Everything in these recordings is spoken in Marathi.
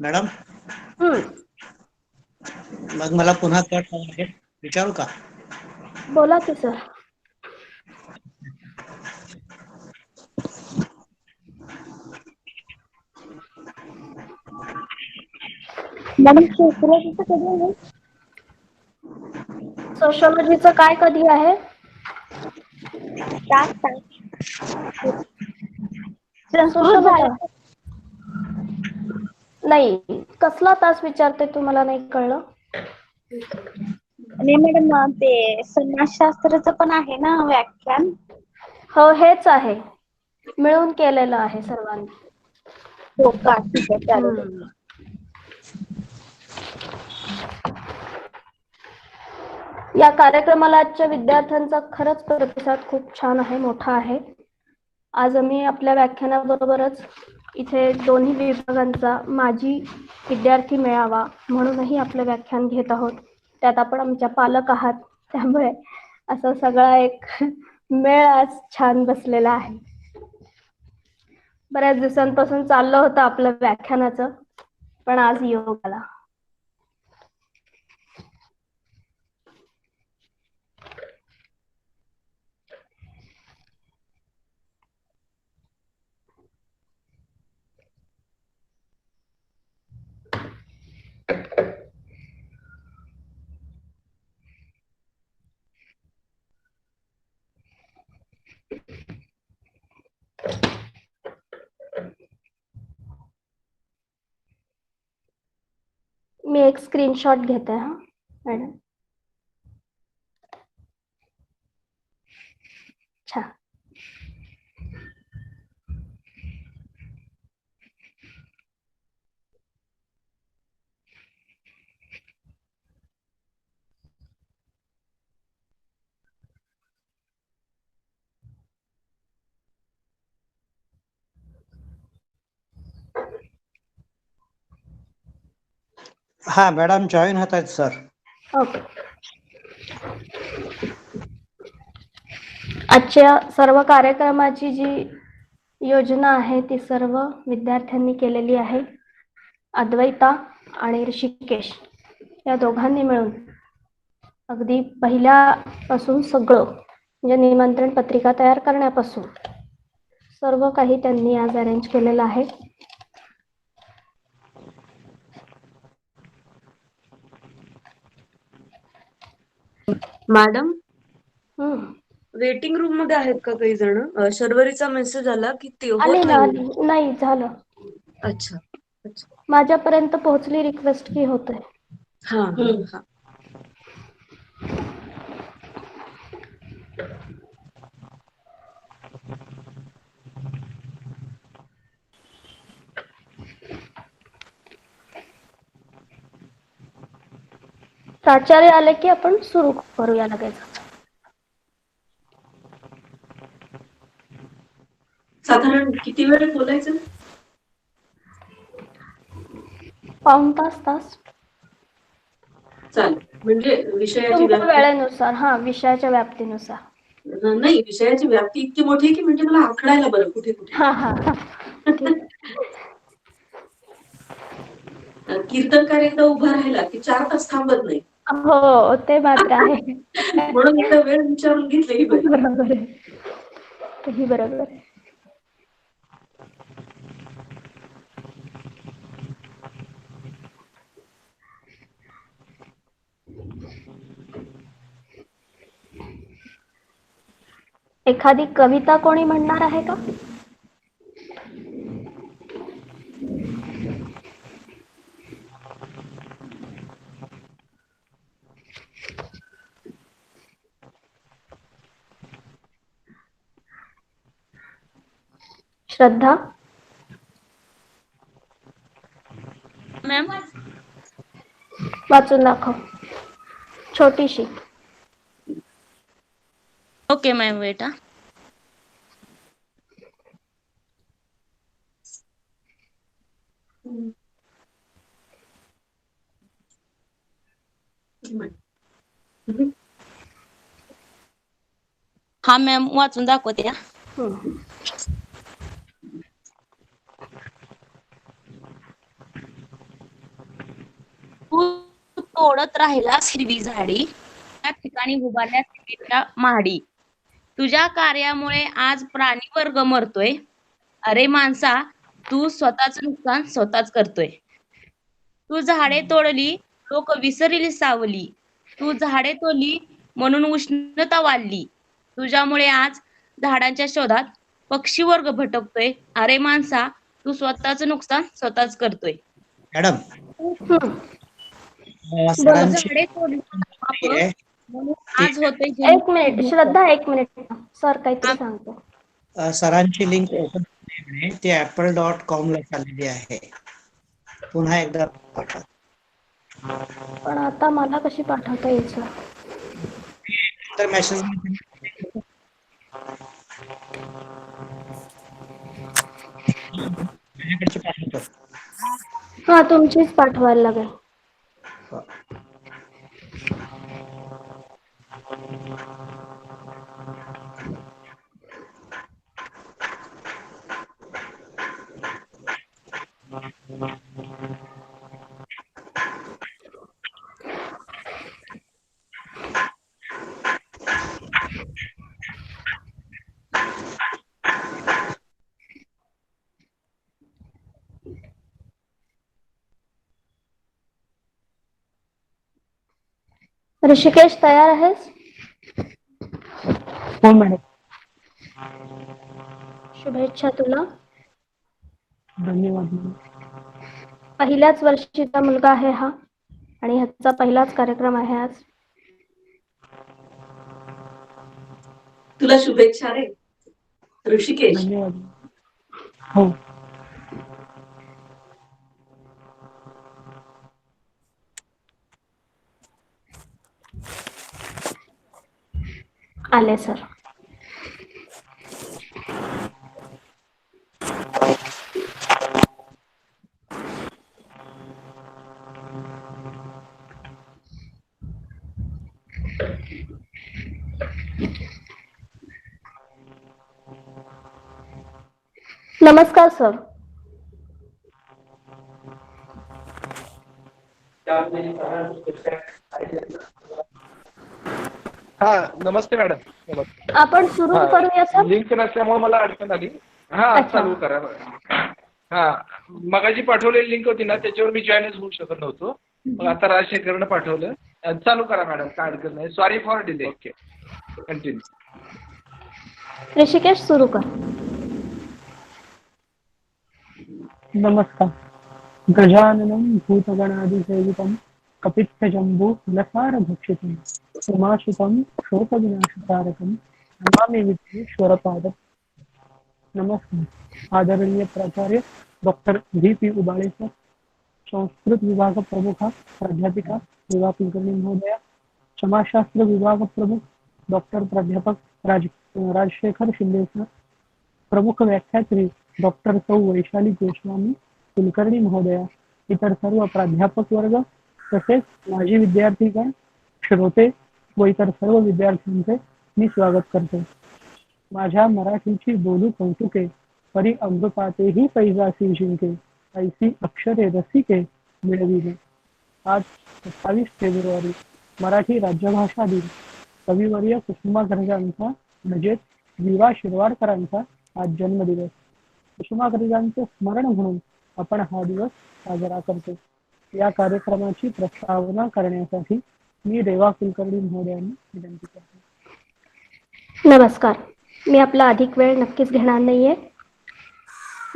मॅडम, हम्म. मग मला पुन्हा कट करावं लागेल, विचारू का? बोला की सर. मॅडम सोशलॉजीचं कधी आहे? सोशॉलॉजीचं काय कधी आहे? तास संस्कृत सोशल झालं. नाही, कसला तास विचारते तुम्हाला नाही कळलं? नाही मॅडम, ते समाजशास्त्राचं पण आहे ना व्याख्यान? हो, हेच आहे, मिळून केलेलं आहे सर्वांनी. हो का, ठीक आहे चालेल. या कार्यक्रमाला आजच्या विद्यार्थ्यांचा खरंच प्रतिसाद खूप छान आहे, मोठा आहे. आज आम्ही आपल्या व्याख्यानाबरोबरच इथे दोन्ही विभागांचा माजी विद्यार्थी मेळावा म्हणूनही आपलं व्याख्यान घेत आहोत. त्यात आपण आमच्या पालक आहात, त्यामुळे असं सगळा एक मेळ आज छान बसलेला आहे. बऱ्याच दिवसांपासून चाललं होतं आपलं व्याख्यानाचं, पण आज योग आला. मी एक स्क्रीनशॉट घेते हा मॅडम. छान. हा मॅडम, जॉईन होत आहेत सर. ओके. आजच्या सर्व कार्यक्रमाची जी योजना आहे ती सर्व विद्यार्थ्यांनी केलेली आहे. अद्वैता आणि ऋषिकेश या दोघांनी मिळून अगदी पहिल्यापासून सगळं, म्हणजे निमंत्रण पत्रिका तयार करण्यापासून सर्व काही त्यांनी आज अरेंज केलेलं आहे. मॅडम, वेटिंग रूम मध्ये आहेत का काही जण? शर्वरीचा मेसेज आला की ते आली होत ना, नाही. नाही झालं. अच्छा अच्छा. माझ्यापर्यंत पोहोचली रिक्वेस्ट की होतंय. हा हा. प्राचार्य आले की आपण सुरू करूया लगेच. साधारण किती वेळ बोलायचं? पाऊण तास. चालेल, म्हणजे विषयाची तुमच्या व्याप्ती. वेळेनुसार, हा, विषयाच्या व्याप्तीनुसार. नाही, विषयाची व्याप्ती इतकी मोठी आहे की म्हणजे मला आखडायला बरं कुठे कुठे. हा हा, ठीक. कीर्तनकार एकदा उभा राहिला की 4 तास थांबत नाही. हो, ते मात्र आहे. म्हणून एकदा वेळ विचारून घेतली बरी. बरोबर आहे, तेही बरोबर आहे. एखादी कविता कोणी म्हणणार आहे का? श्रद्धा? मॅम, वाचून दाखव, छोटीशी. Okay ma'am, wait. हा मॅम, वाचून दाखवते. हम्म. तोडत राहिलास हिरवी झाडी, त्या ठिकाणी उभारल्या सिमेंटच्या महाडी. तुझ्या कार्यामुळे आज प्राणी वर्ग मरतोय. अरे माणसा, तू स्वतःच नुकसान स्वतःच करतोय. तू झाडे तोडली, लोक विसरली सावली. तू झाडे तोडली म्हणून उष्णता वाढली. तुझ्यामुळे आज झाडांच्या शोधात पक्षी वर्ग भटकतोय. अरे माणसा, तू स्वतःच नुकसान स्वतःच करतोय. मॅडम हं. सरांची झाडे तोडली आपण आहे म्हणून ती आज होते एक मिनिट श्रद्धा, एक मिनिट सर काहीतरी सांगतो. सरांची लिंक ओपन ती apple.com ला चाललेली आहे. पुन्हा एकदा पाठवा. पण आता मला कशी पाठवता येईल सर? तर मेसेज माझ्याकडची पाठवतो. हा, तुमचीच पाठवायला लागेल. ऋषिकेश तयार आहेस? हो मॅडम. शुभेच्छा तुला. धन्यवाद. पहिल्याच वर्षीचा मुलगा आहे हा आणि ह्याचा पहिलाच कार्यक्रम आहे आज. तुला शुभेच्छा रे ऋषिकेश. धन्यवाद. हो. आले सर. नमस्कार सर. हा नमस्ते मॅडम. नमस्ते. आपण सुरू करूया सर. लिंक नसल्यामुळे मला अडचण आली. हा अच्छा. चालू करा. हा मगाची पाठवलेली लिंक होती ना त्याच्यावर मी जॉईनच होऊ शकत नव्हतो. मग आता राजशेखरनं पाठवलं. चालू करा मॅडम, काय अडचण नाही. Sorry for delay. Okay continue. Rishikesh सुरू कर. नमस्कार. गजाननं भूतगणादिसेवितं कपित्थजम्बू फलसारभक्षितं उमासुतं शोकविनाशकारकं नमामि विघ्नेश्वरपादं. नमस्कार. आदरणीय प्राचार्य doctor VP Ubale sir, Sanskrit विभाग प्रमुख प्राध्यापिका विवा कुलकर्णी महोदया, समाजशास्त्र विभाग प्रमुख डॉक्टर प्राध्यापक राजशेखर शिंदे सर, प्रमुख व्याख्यात्री डॉक्टर सौ वैशाली गोस्वामी कुलकर्णी महोदया, इतर सर्व प्राध्यापक वर्ग तसेच माजी विद्यार्थीगण, श्रोते व इतर सर्व विद्यार्थ्यांचे मी स्वागत करतो. माझ्या मराठीची बोलू कौतुके परी अमृतातेही पैजासी जिंके ऐसी अक्षरे रसिके मिळविले. आज 27 फेब्रुवारी मराठी राज्यभाषा दिन. कविवर्य कुसुमाग्रजांचा म्हणजेच विवा शिरवाडकरांचा आज जन्मदिवस. कुसुमाग्रजांचे स्मरण म्हणून आपण हा दिवस साजरा करतो. या कार्यक्रमाची प्रस्तावना करण्यासाठी मी रेवा कुलकर्णी महोदयांनी विनंती करतो. नमस्कार. मी आपला अधिक वेळ नक्कीच घेणार नाहीये.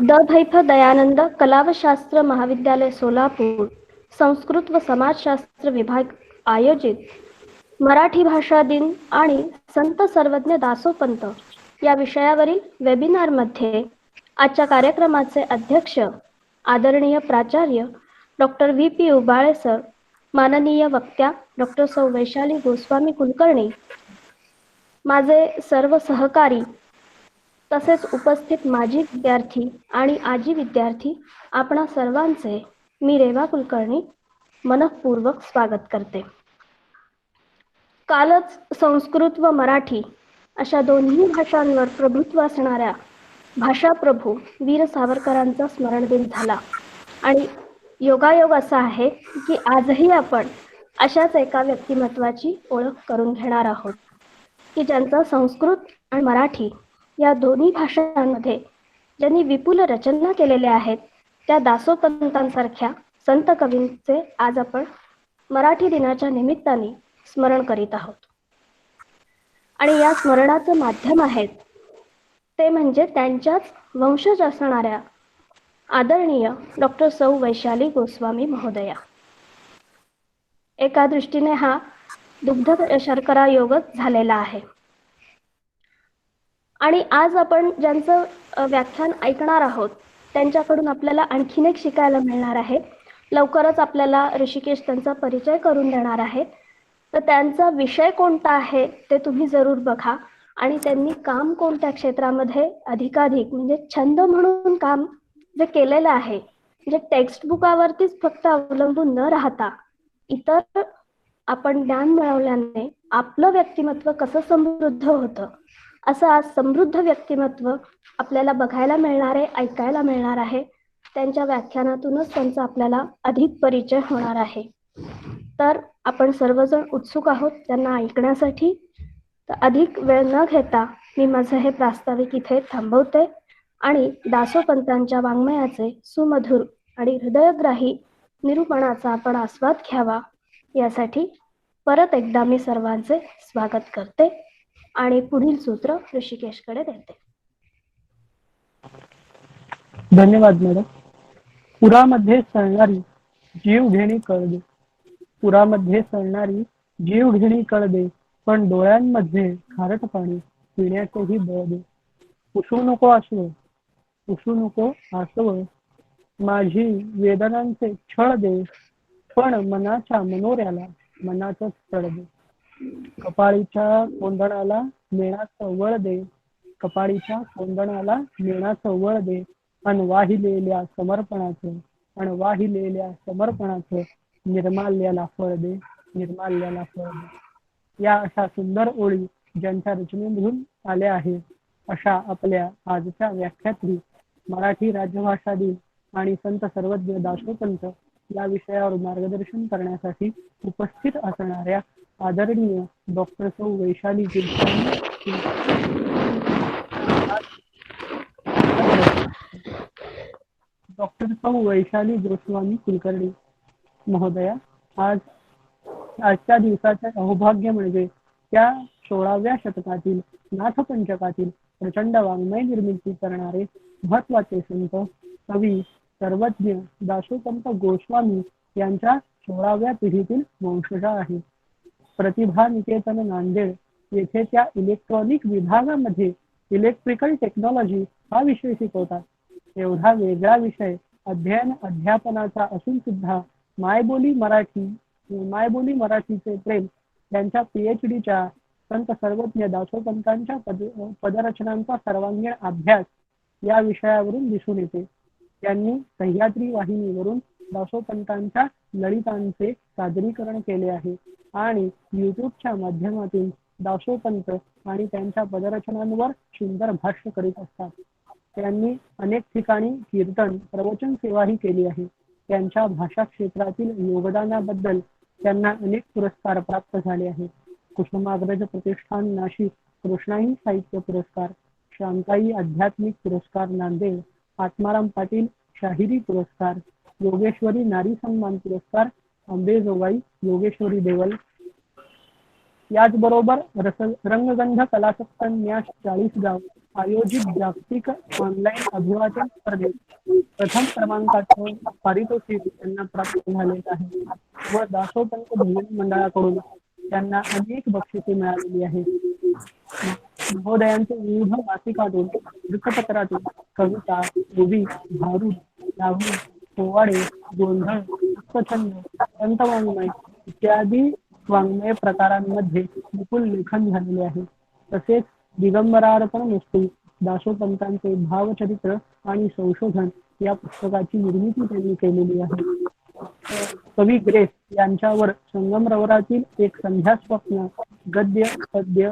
द भैफ दयानंद कला व शास्त्र महाविद्यालय सोलापूर संस्कृत व समाजशास्त्र विभाग आयोजित मराठी भाषा दिन आणि संत सर्वज्ञ दासोपंत या विषयावरील वेबिनारमध्ये आजच्या कार्यक्रमाचे अध्यक्ष आदरणीय प्राचार्य डॉक्टर VP उबाळे सर, माननीय वक्त्या डॉक्टर सौ वैशाली गोस्वामी कुलकर्णी, माझे सर्व सहकारी तसेच उपस्थित माजी विद्यार्थी आणि आजी विद्यार्थी, आपणा सर्वांचे मी रेवा कुलकर्णी मनःपूर्वक स्वागत करते. कालच संस्कृत व मराठी अशा दोन्ही भाषांवर प्रभुत्व असणाऱ्या भाषाप्रभू वीर सावरकरांचा स्मरण दिन झाला आणि योगायोग असा आहे की आजही आपण अशाच एका व्यक्तिमत्वाची ओळख करून घेणार आहोत की ज्यांचा संस्कृत आणि मराठी या दोन्ही भाषांमध्ये ज्यांनी विपुल रचना केलेल्या आहेत त्या दासोपंतांसारख्या संत कवींचे आज आपण मराठी दिनाच्या निमित्ताने स्मरण करीत आहोत. आणि या स्मरणाचं माध्यम आहेत ते म्हणजे त्यांच्याच वंशज असणाऱ्या आदरणीय डॉक्टर सौ वैशाली गोस्वामी महोदया. एका दृष्टीने हा दुग्ध शर्करा योगच झालेला आहे. आणि आज आपण ज्यांचं व्याख्यान ऐकणार आहोत त्यांच्याकडून आपल्याला आणखीन एक शिकायला मिळणार आहे. लवकरच आपल्याला ऋषिकेश त्यांचा परिचय करून देणार आहेत. तर त्यांचा विषय कोणता आहे ते तुम्ही जरूर बघा आणि त्यांनी काम कोणत्या क्षेत्रामध्ये अधिकाधिक म्हणजे छंद म्हणून काम जे केलेलं आहे म्हणजे टेक्स्ट बुकावरतीच फक्त अवलंबून न राहता इतर आपण ज्ञान मिळवल्याने आपलं व्यक्तिमत्व कसं समृद्ध होतं असं आज समृद्ध व्यक्तिमत्व आपल्याला बघायला मिळणार आहे, ऐकायला मिळणार आहे. त्यांच्या व्याख्यानातूनच त्यांचा आपल्याला अधिक परिचय होणार आहे. तर आपण सर्वजण उत्सुक आहोत त्यांना ऐकण्यासाठी. तर अधिक वेळ न घेता मी माझं हे प्रास्ताविक इथे थांबवते आणि दासोपंतांच्या वाङ्मयाचे सुमधुर आणि हृदयग्राही निरूपणाचा आपण आस्वाद घ्यावा यासाठी परत एकदा मी सर्वांचे स्वागत करते आणि पुढील सूत्र ऋषिकेशकडे देते. धन्यवाद मॅडम. पुरामध्ये सळणारी जीवघेणी कळदे, पुरामध्ये सळणारी जीवघेणी कळदे, पण डोळ्यांमध्ये खारट पाणी पिण्याचेही बळ दे. पुसू नको आसव, पुसू नको आसव, माझी वेदनांचे छळ दे, पण मनाच्या मनोऱ्याला मनाचंच तळ दे. कपाळीच्या कोंदणाला मेणाचं वळ दे, कपाळीच्या कोंदणाला मेणाचं वळ दे, अन वाहिलेल्या समर्पणाचं, अन वाहिलेल्या समर्पणाचं निर्माल्याला फळ दे, निर्माल्याला फळ दे. या अशा सुंदर ओळी ज्यांच्या रचनेमधून आल्या आहेत अशा आपल्या आजच्या व्याख्यात्री मराठी राजभाषा दिन आणि संत सर्वज्ञ दासोपंत या विषयावर मार्गदर्शन करण्यासाठी उपस्थित असणाऱ्या आदरणीय डॉक्टर सौ वैशाली डॉक्टर सौ वैशाली गोस्वामी कुलकर्णी महोदया आजच्या दिवसाचे अहोभाग्य म्हणजे त्या 16व्या शतकातील नाथपंचकातील प्रचंड वाङ्मय निर्मिती करणारे महत्वाचे संत कवी सर्वज्ञ दासोपंत गोस्वामी यांच्या 16व्या पिढीतील वंशजा आहेत. प्रतिभा निकेतन नांदेड येथे त्या इलेक्ट्रॉनिक विभागामध्ये इलेक्ट्रिकल टेक्नॉलॉजी हा विषय शिकवतात. एवढा वेगळा विषय अध्यापनाचा असून सुद्धा मायबोली मराठीचे प्रेम त्यांच्या PhDच्या संत सर्वज्ञ दासोपंतांच्या पदरचनांचा सर्वांगीण अभ्यास या विषयावरून दिसून येते. त्यांनी सह्याद्री वाहिनीवरून दासोपंतांच्या ललितांचे सादरीकरण केले आहे आणि युट्यूबच्या माध्यमातून दासोपंत आणि त्यांच्या पदरचनांवर सुंदर भाष्य करीत असतात. त्यांनी अनेक ठिकाणी कीर्तन प्रवचन सेवाही केली आहे. त्यांच्या भाषा क्षेत्रातील योगदानाबद्दल त्यांना अनेक पुरस्कार प्राप्त झाले आहेत. कुसुमाग्रज प्रतिष्ठान नाशिक कृष्णाई साहित्य पुरस्कार, शांताई आध्यात्मिक पुरस्कार नांदेड, आत्माराम पाटील शाहिरी पुरस्कार, योगेश्वरी नारी सन्मान पुरस्कार अंबेजोगाई योगेश्वरी देवल. याचबरोबर रंगगंध कलासक्तन्यास 40 गाव आयोजित जागतिक ऑनलाईन अभिवाचन स्पर्धेत प्रथम क्रमांकाचे पारितोषिक त्यांना प्राप्त झाले आहे व दासोपंत भजन मंडळाकडून त्यांना अनेक बक्षिसे मिळालेली आहेत. महोदयांचे विविध मासिकातून वृत्तपत्रातून कविता, ओवी, भारूड, लावणी, पोवाडे, गोंधळ, छंद, संतवाङ्मय इत्यादी वाङ्मय प्रकारांमध्ये विपुल लेखन झालेले आहे. तसेच दिगंबरार्पण मुक्ती दासोपंतांचे भावचरित्र आणि संशोधन या पुस्तकाची निर्मिती त्यांनी केलेली आहे. कवी ग्रेस यांच्यावर संगमरवरातील एक संध्या स्वप्न गद्य पद्य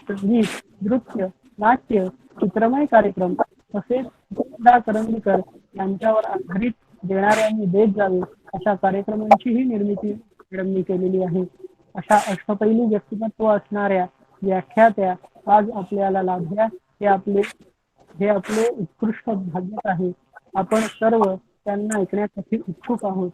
संगीत नृत्य नाट्य चित्रमय कार्यक्रम तसेच करंदीकर यांच्यावर आधारित देणाऱ्यांनी देत जावे अशा कार्यक्रमांचीही निर्मिती मॅडमनी केलेली आहे. अशा अष्टपैलू व्यक्तिमत्व असणाऱ्या व्याख्यात्या आज आपल्याला लाभल्या हे आपले उत्कृष्ट भाग्य आहे. आपण सर्व त्यांना ऐकण्यासाठी उत्सुक आहोत.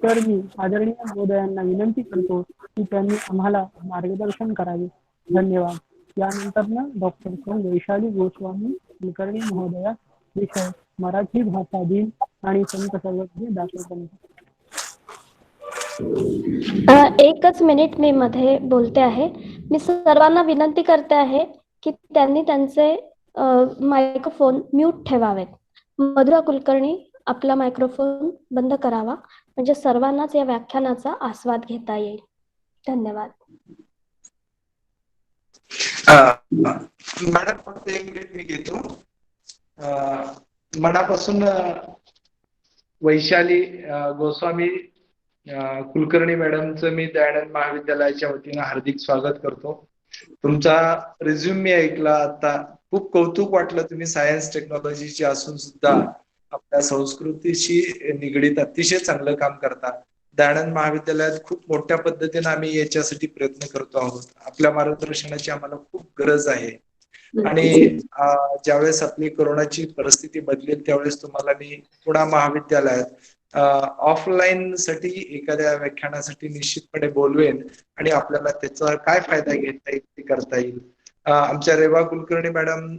तर मी आदरणीय महोदयांना विनंती करतो की त्यांनी आम्हाला मार्गदर्शन करावे. धन्यवाद. यानंतर डॉक्टर वैशाली गोस्वामी कुलकर्णी महोदया, विषय मराठी भाषा दिन आणि संत सर्वज्ञ दासोपंत. एकच मिनिट मी मध्ये बोलते आहे. मी सर्वांना विनंती करते आहे की त्यांनी त्यांचे मायक्रोफोन म्यूट ठेवावेत. मधुरा कुलकर्णी, आपला मायक्रोफोन बंद करावा, म्हणजे सर्वांनाच या व्याख्यानाचा आस्वाद घेता येईल. धन्यवाद. मॅडम फक्त एक मिनिट मी घेतो. मनापासून वैशाली गोस्वामी कुलकर्णी मॅडमचं मी दयानंद महाविद्यालयाच्या वतीनं हार्दिक स्वागत करतो. तुमचा रिझ्यूम मी ऐकला आता, खूप कौतुक वाटलं. तुम्ही सायन्स टेक्नॉलॉजीची असून सुद्धा आपल्या संस्कृतीशी निगडीत अतिशय चांगलं काम करता. दयानंद महाविद्यालयात खूप मोठ्या पद्धतीने आम्ही याच्यासाठी प्रयत्न करतो आहोत. आपल्या मार्गदर्शनाची आम्हाला खूप गरज आहे. आणि ज्यावेळेस आपली कोरोनाची परिस्थिती बदलेल त्यावेळेस तुम्हाला मी पुणा महाविद्यालयात ऑफलाईन साठी एखाद्या व्याख्यानासाठी निश्चितपणे बोलवेन आणि आपल्याला त्याचा काय फायदा घेता येईल ते करता येईल. आमच्या रेवा कुलकर्णी मॅडम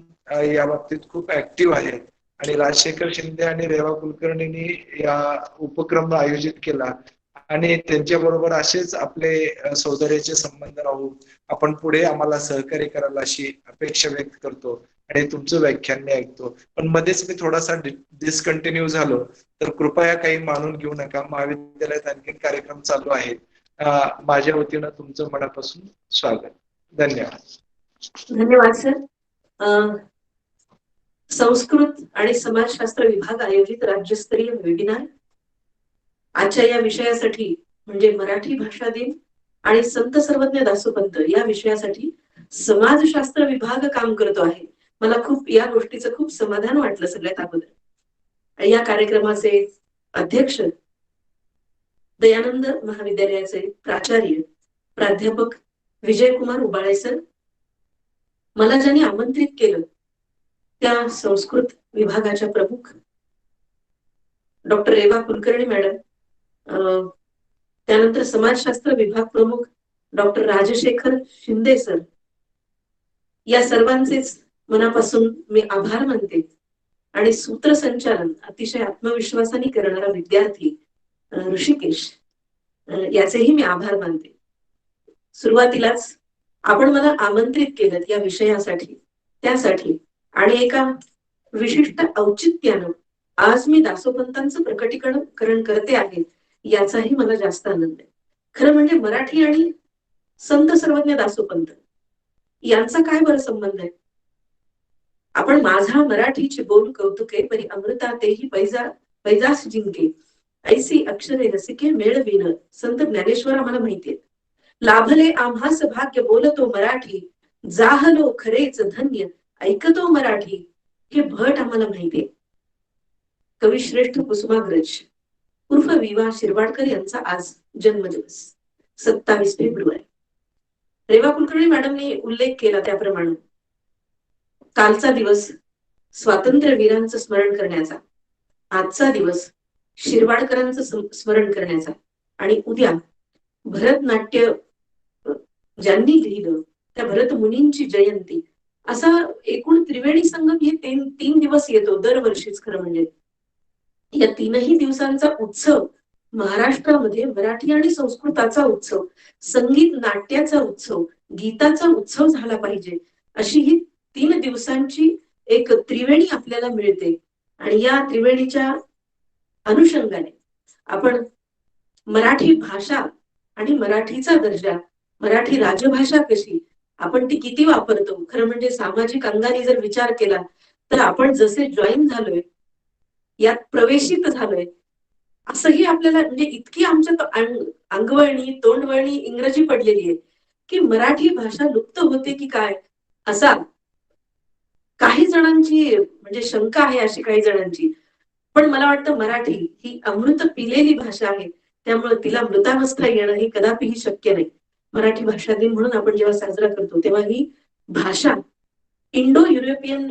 या बाबतीत खूप ऍक्टिव्ह आहेत आणि राजशेखर शिंदे आणि रेवा कुलकर्णींनी या उपक्रम आयोजित केला आणि त्यांच्या बरोबर असेच आपले सौंदर्याचे संबंध राहून आपण पुढे आम्हाला सहकार्य करायला अशी अपेक्षा व्यक्त करतो आणि तुमचं व्याख्यान मी ऐकतो. पण मध्येच मी थोडासा डिस्कंटिन्यू झालो तर कृपया काही मानून घेऊ नका. महाविद्यालयात आणखी कार्यक्रम चालू आहेत. माझ्या वतीनं तुमचं मनापासून स्वागत. धन्यवाद. धन्यवाद सर. संस्कृत आणि समाजशास्त्र विभाग आयोजित राज्यस्तरीय वेबिनार आजच्या या विषयासाठी म्हणजे मराठी भाषा दिन आणि संत सर्वज्ञ दासोपंत या विषयासाठी समाजशास्त्र विभाग काम करतो आहे. मला खूप या गोष्टीचं खूप समाधान वाटलं सगळ्यात अगोदर. या कार्यक्रमाचे अध्यक्ष दयानंद महाविद्यालयाचे प्राचार्य प्राध्यापक विजयकुमार उबाळे सर, मला ज्यांनी आमंत्रित केलं त्या संस्कृत विभागाच्या प्रमुख डॉक्टर रेवा कुलकर्णी मॅडम, त्यानंतर समाजशास्त्र विभाग प्रमुख डॉक्टर राजशेखर शिंदे सर, या सर्वांचेच मनापासून मी आभार मानते. आणि सूत्रसंचालन अतिशय आत्मविश्वासाने करणारा विद्यार्थी ऋषिकेश, याचेही मी आभार मानते. सुरुवातीलाच आपण मला आमंत्रित केलं या विषयासाठी, त्यासाठी आणि एका विशिष्ट औचित्यानं आज मी दासोपंतांचं प्रकटीकरण करते आहे याचाही मला जास्त आनंद आहे. खरं म्हणजे मराठी आणि संत सर्वज्ञ दासोपंत यांचा काय बरं संबंध आहे? आपण माझा मराठीची बोल कौतुके परी अमृता तेही पैजास जिंके ऐसी अक्षरे रसिके मेळविन संत ज्ञानेश्वर आम्हाला माहितीये. लाभले आम्हास भाग्य बोलतो मराठी, जाहलो खरेच धन्य ऐकतो मराठी, हे भट आम्हाला माहितीये. कविश्रेष्ठ कुसुमाग्रज उर्फ विवा शिरवाडकर यांचा आज जन्मदिवस 27 फेब्रुवारी. रेवा कुलकर्णी मॅडमने उल्लेख केला त्याप्रमाणे कालचा दिवस स्वातंत्र्यवीरांचं स्मरण करण्याचा, आजचा दिवस शिरवाडकरांचं स्मरण करण्याचा आणि उद्या भरतनाट्य ज्यांनी लिहिलं त्या भरत मुनींची जयंती, असा एकूण त्रिवेणी संगम हे तीन दिवस येतो दरवर्षीच. खरं म्हणजे या तीनही दिवसांचा उत्सव महाराष्ट्रामध्ये मराठी आणि संस्कृताचा उत्सव, संगीत नाट्याचा उत्सव, गीताचा उत्सव झाला पाहिजे, अशी ही 3 दिवसांची एक त्रिवेणी आपल्याला मिळते. आणि या त्रिवेणीच्या अनुषंगाने आपण मराठी भाषा आणि मराठीचा दर्जा, मराठी राजभाषा कशी, आपण ती किती वापरतो, खरं म्हणजे सामाजिक अंगाने जर विचार केला तर आपण जसे जॉईन झालोय, यात प्रवेशित झालोय, असंही आपल्याला म्हणजे इतकी आमच्या अंगवळणी तोंडवळणी इंग्रजी पडलेली आहे की मराठी भाषा लुप्त होते की काय, असा काही जणांची म्हणजे शंका आहे, अशी काही जणांची. पण मला वाटतं मराठी ही अमृत पिलेली भाषा आहे त्यामुळे तिला मृतावस्था येणं हे कदापिही शक्य नाही. मराठी भाषा दिन म्हणून आपण जेव्हा साजरा करतो तेव्हा ही भाषा इंडो युरोपियन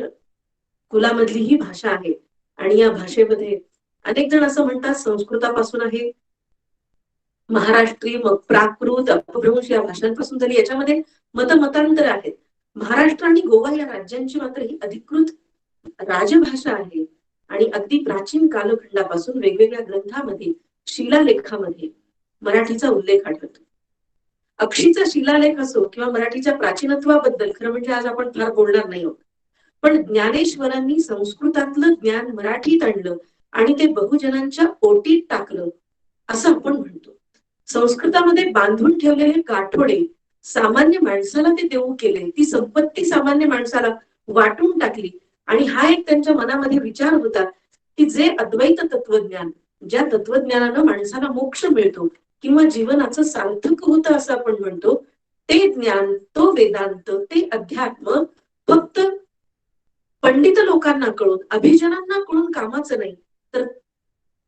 कुलामधली ही भाषा आहे. आणि या भाषेमध्ये अनेक जण असं म्हणतात संस्कृतापासून आहे, महाराष्ट्रीय, मग प्राकृत, अपभ्रंश या भाषांपासून झाली. याच्यामध्ये मतमतांतर आहेत. महाराष्ट्र आणि गोवा या राज्यांची मात्र ही अधिकृत राजभाषा आहे. आणि अगदी प्राचीन कालखंडापासून वेगवेगळ्या ग्रंथामध्ये, शिलालेखामध्ये मराठीचा उल्लेख आढळतो. अक्षीचा शिलालेख असो किंवा मराठीच्या प्राचीनत्वाबद्दल खरं म्हणजे आज आपण फार बोलणार नाही आहोत, पण ज्ञानेश्वरांनी संस्कृतातलं ज्ञान मराठीत आणलं आणि ते बहुजनांच्या ओटीत टाकलं असं आपण म्हणतो. संस्कृतामध्ये बांधून ठेवलेले गाठोडे सामान्य माणसाला ते देऊ केले, ती संपत्ती सामान्य माणसाला वाटून टाकली. आणि हा एक त्यांच्या मनामध्ये विचार होता की जे अद्वैत तत्वज्ञान, ज्या तत्वज्ञानानं माणसाला मोक्ष मिळतो किंवा जीवनाचं सार्थक होतं असं आपण म्हणतो, ते ज्ञान, तो वेदांत, ते अध्यात्म फक्त पंडित लोकांना कळून, अभिजनांना कळून कामाचं नाही, तर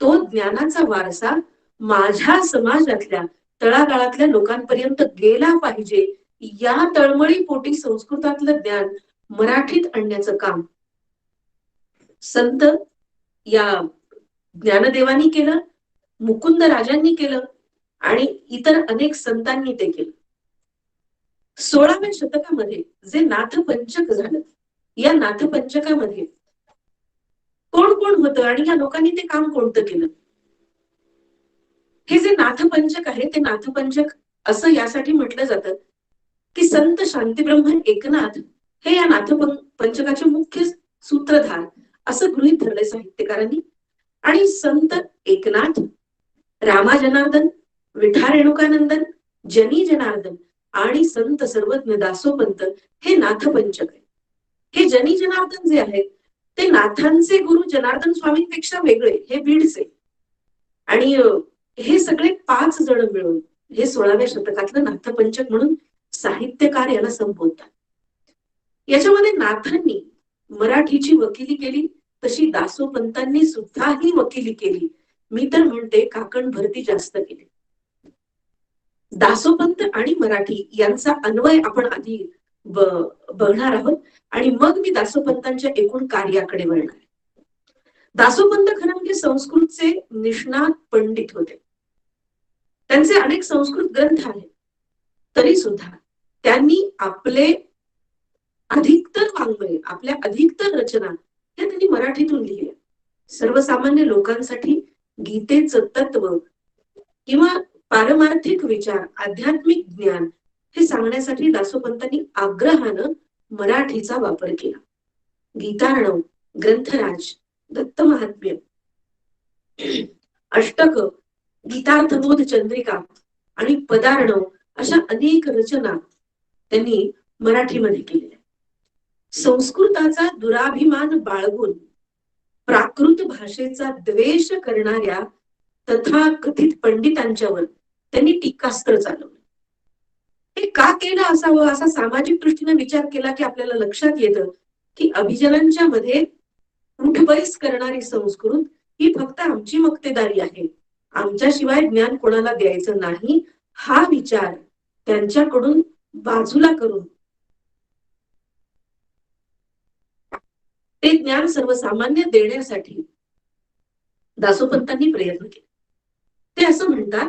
तो ज्ञानाचा वारसा माझ्या समाजातल्या तळागाळातल्या लोकांपर्यंत गेला पाहिजे. या तळमळी पोटी संस्कृतातलं ज्ञान मराठीत आणण्याचं काम संत या ज्ञानदेवांनी केलं, मुकुंद राजांनी केलं आणि इतर अनेक संतांनी ते केलं. 16व्या शतकामध्ये जे नाथपंचक झालं, या नाथपंचकामध्ये कोण कोण होतं आणि या लोकांनी ते काम कोणतं केलं? हे जे नाथपंचक आहे ते नाथपंचक असं यासाठी म्हटलं जातं की संत शांतीब्रह्म एकनाथ हे या नाथपंचकाचे मुख्य सूत्रधार असं गृहीत धरले साहित्यकारांनी. आणि संत एकनाथ, रामा जनार्दन, विठा रेणुकानंदन, जनी जनार्दन आणि संत सर्वज्ञ दासोपंत हे नाथपंचक आहे. हे जनी जनार्दन जे आहेत ते नाथांचे गुरु जनार्दन स्वामींपेक्षा वेगळे, हे बीडचे. आणि हे सगळे 5 जण मिळून हे 16व्या शतकातलं नाथपंचक म्हणून साहित्यकार याला संबोधतात. याच्यामध्ये नाथांनी मराठीची वकिली केली, तशी दासोपंतांनी सुद्धा ही वकिली केली. मी तर म्हणते काकण भरती जास्त केली. दासोपंत आणि मराठी यांचा अन्वय आपण आधी बघणार आहोत आणि मग मी दासोपंतांच्या एकूण कार्याकडे वळणार. दासोपंत खरं म्हणजे संस्कृतचे निष्णात पंडित होते. त्यांचे अनेक संस्कृत ग्रंथ आहेत, तरी सुद्धा त्यांनी आपले अधिकतर वाङ्मय, आपल्या अधिकतर रचना या त्यांनी मराठीतून लिहिल्या. सर्वसामान्य लोकांसाठी गीतेचं तत्व किंवा पारमार्थिक विचार, आध्यात्मिक ज्ञान हे सांगण्यासाठी दासोपंतांनी आग्रहानं मराठीचा वापर केला. गीतार्णव, ग्रंथराज, दत्त महात्म्य, अष्टक, गीतार्थबोध चंद्रिका आणि पदार्णव अशा अनेक रचना त्यांनी मराठीमध्ये केलेल्या. संस्कृताचा दुराभिमान बाळगून प्राकृत भाषेचा द्वेष करणाऱ्या तथाकथित पंडितांच्यावर त्यांनी टीकास्त्र चालवलं. हे का केलं असावं असा सामाजिक दृष्टीने विचार केला की आपल्याला लक्षात येतं की अभिजनांच्या मध्ये उठबैस करणारी संस्कृत ही फक्त आमची मक्तेदारी आहे, आमच्याशिवाय ज्ञान कोणाला द्यायचं नाही, हा विचार त्यांच्याकडून बाजूला करून ते ज्ञान सर्वसामान्य देण्यासाठी दासोपंतांनी प्रयत्न केले. ते असं म्हणतात,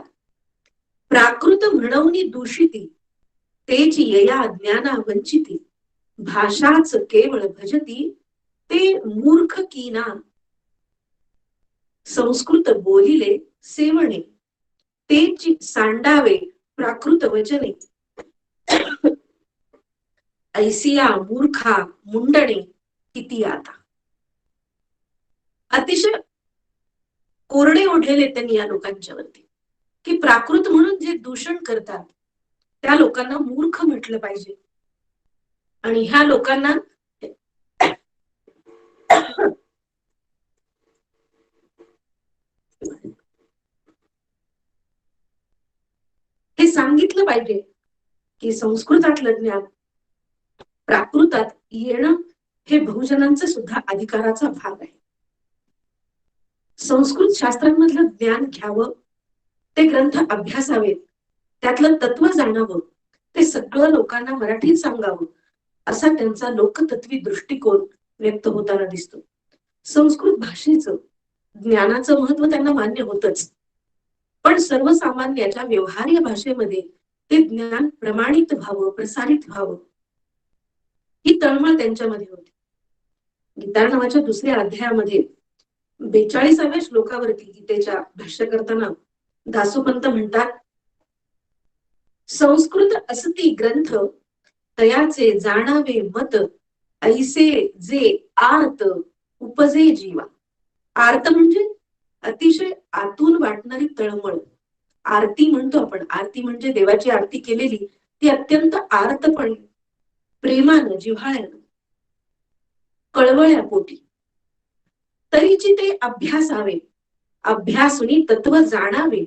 प्राकृत म्हणवनी दूषिती तेची यया ज्ञाना वंचिती, भाषाच केवळ भजती ते मूर्ख कीना. संस्कृत बोलिले सेवणे तेची सांडावे प्राकृत वचने, ऐसिया मूर्खा मुंडणे किती आता. अतिशय कोरडे ओढलेले त्यांनी या लोकांच्यावरती की प्राकृत म्हणून जे दूषण करतात त्या लोकांना मूर्ख म्हटलं पाहिजे. आणि ह्या लोकांना हे सांगितलं पाहिजे की संस्कृतातलं ज्ञान प्राकृतात येणं हे बहुजनांचा सुद्धा अधिकाराचा भाग आहे. संस्कृत शास्त्रांमधलं ज्ञान घ्यावं ते ग्रंथ अभ्यासावेत, त्यातलं तत्व जाणावं, ते सगळं लोकांना मराठीत सांगावं, असा त्यांचा लोकतत्वी दृष्टिकोन व्यक्त होताना दिसतो. संस्कृत भाषेचं ज्ञानाचं महत्व त्यांना मान्य होतच, पण सर्वसामान्याच्या व्यवहार्य भाषेमध्ये ते ज्ञान प्रमाणित व्हावं, प्रसारित व्हावं, ही तळमळ त्यांच्यामध्ये होती. गीता नावाच्या दुसऱ्या अध्यायामध्ये 42व्या श्लोकावरती गीतेच्या भाष्य करताना दासोपंत म्हणतात, संस्कृत असती ग्रंथ तयाचे जाणावे मत, ऐसे जे आर्त उपजे जीवा. आर्त म्हणजे अतिशय आतून वाटणारी तळमळ. आरती म्हणतो आपण, आरती म्हणजे देवाची आरती केलेली, ती अत्यंत आर्तपणे, प्रेमानं, जिव्हाळ्यानं, कळवळ्या पोटी. तरीची ते अभ्यासावे, अभ्यासुनी तत्व जाणावे,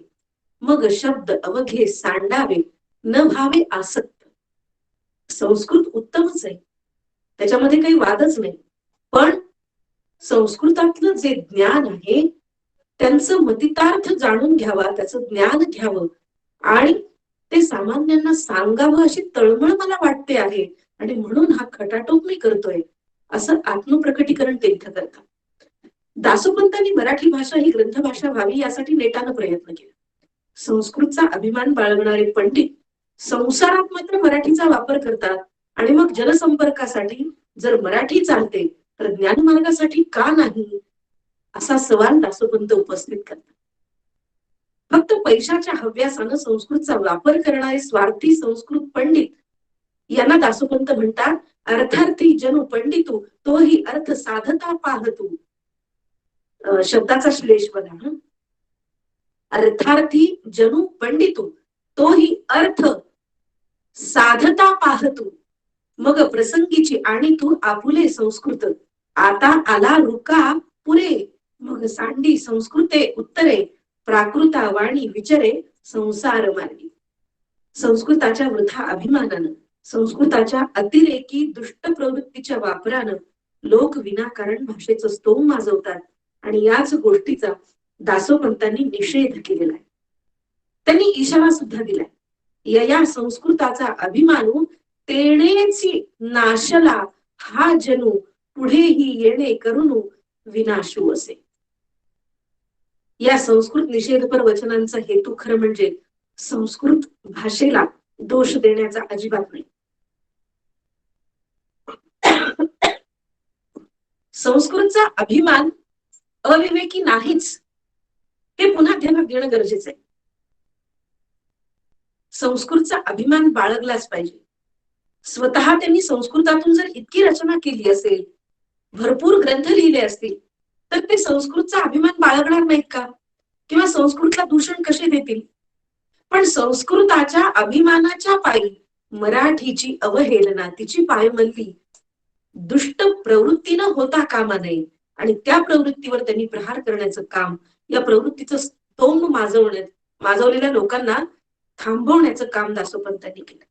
मग शब्द अवघे सांडावे, न भावे आसक्त. संस्कृत उत्तमच आहे, त्याच्यामध्ये काही वादच नाही, पण संस्कृतातलं जे ज्ञान आहे त्यांचं मतितार्थ जाणून घ्यावा, त्याचं ज्ञान घ्यावं आणि ते सामान्यांना सांगावं अशी तळमळ मला वाटते आहे, आणि म्हणून हा खटाटोप मी करतोय, असं आत्मप्रकटीकरण ते इथं करतात. दासोपंतांनी मराठी भाषा ही ग्रंथभाषा व्हावी यासाठी नेटानं प्रयत्न केला. संस्कृतचा अभिमान बाळगणारे पंडित संसारात मात्र मराठीचा वापर करतात, आणि मग जनसंपर्कासाठी जर मराठी चालते तर ज्ञानमार्गासाठी का नाही, असा सवाल दासोपंत उपस्थित करतात. फक्त पैशाच्या हव्यासानं संस्कृतचा वापर करणारे स्वार्थी संस्कृत पंडित यांना दासोपंत म्हणतात, अर्थार्थी जनु पंडितू तोही अर्थ साधता पाहतू. शब्दाचा श्लेष बघा, अर्थार्थी जनु पंडितू तोही अर्थ साधता पाहतू, मग प्रसंगीची आणि तू आपुले संस्कृत, आता आला रुका पुरे, मग सांडी संस्कृते उत्तरे, प्राकृता वाणी विचरे संसार मार्गी. संस्कृताच्या वृथा अभिमानानं, संस्कृताच्या अतिरेकी दुष्ट प्रवृत्तीच्या वापरानं लोक विनाकारण भाषेचं स्तोम माजवतात, आणि याच गोष्टीचा दासोपंतांनी निषेध केलेला आहे. त्यांनी इशारा सुद्धा दिलाय, यया संस्कृताचा अभिमानू तेणेची नाशला, हा जनू पुढेही येणे करूनू विनाशू असे. या संस्कृत निषेधपर वचनांचा हेतू खरं म्हणजे संस्कृत भाषेला दोष देण्याचा अजिबात नाही. संस्कृतचा अभिमान अविवेकी नाहीच, हे पुन्हा ध्यानात घेणं गरजेचं आहे. संस्कृतचा अभिमान बाळगलाच पाहिजे. स्वतः त्यांनी संस्कृतातून जर इतकी रचना केली असेल, भरपूर ग्रंथ लिहिले असतील, तर ते संस्कृतचा अभिमान बाळगणार नाहीत का? किंवा संस्कृतला दूषण कसे देतील? पण संस्कृताच्या अभिमानाच्या पायी मराठीची अवहेलना, तिची पायमल्ली दुष्ट प्रवृत्तीनं होता कामा नये, आणि त्या प्रवृत्तीवर त्यांनी प्रहार करण्याचं काम, या प्रवृत्तीचं स्तोम माजवलेल्या लोकांना थांबवण्याचं काम दासोपंतांनी केलं.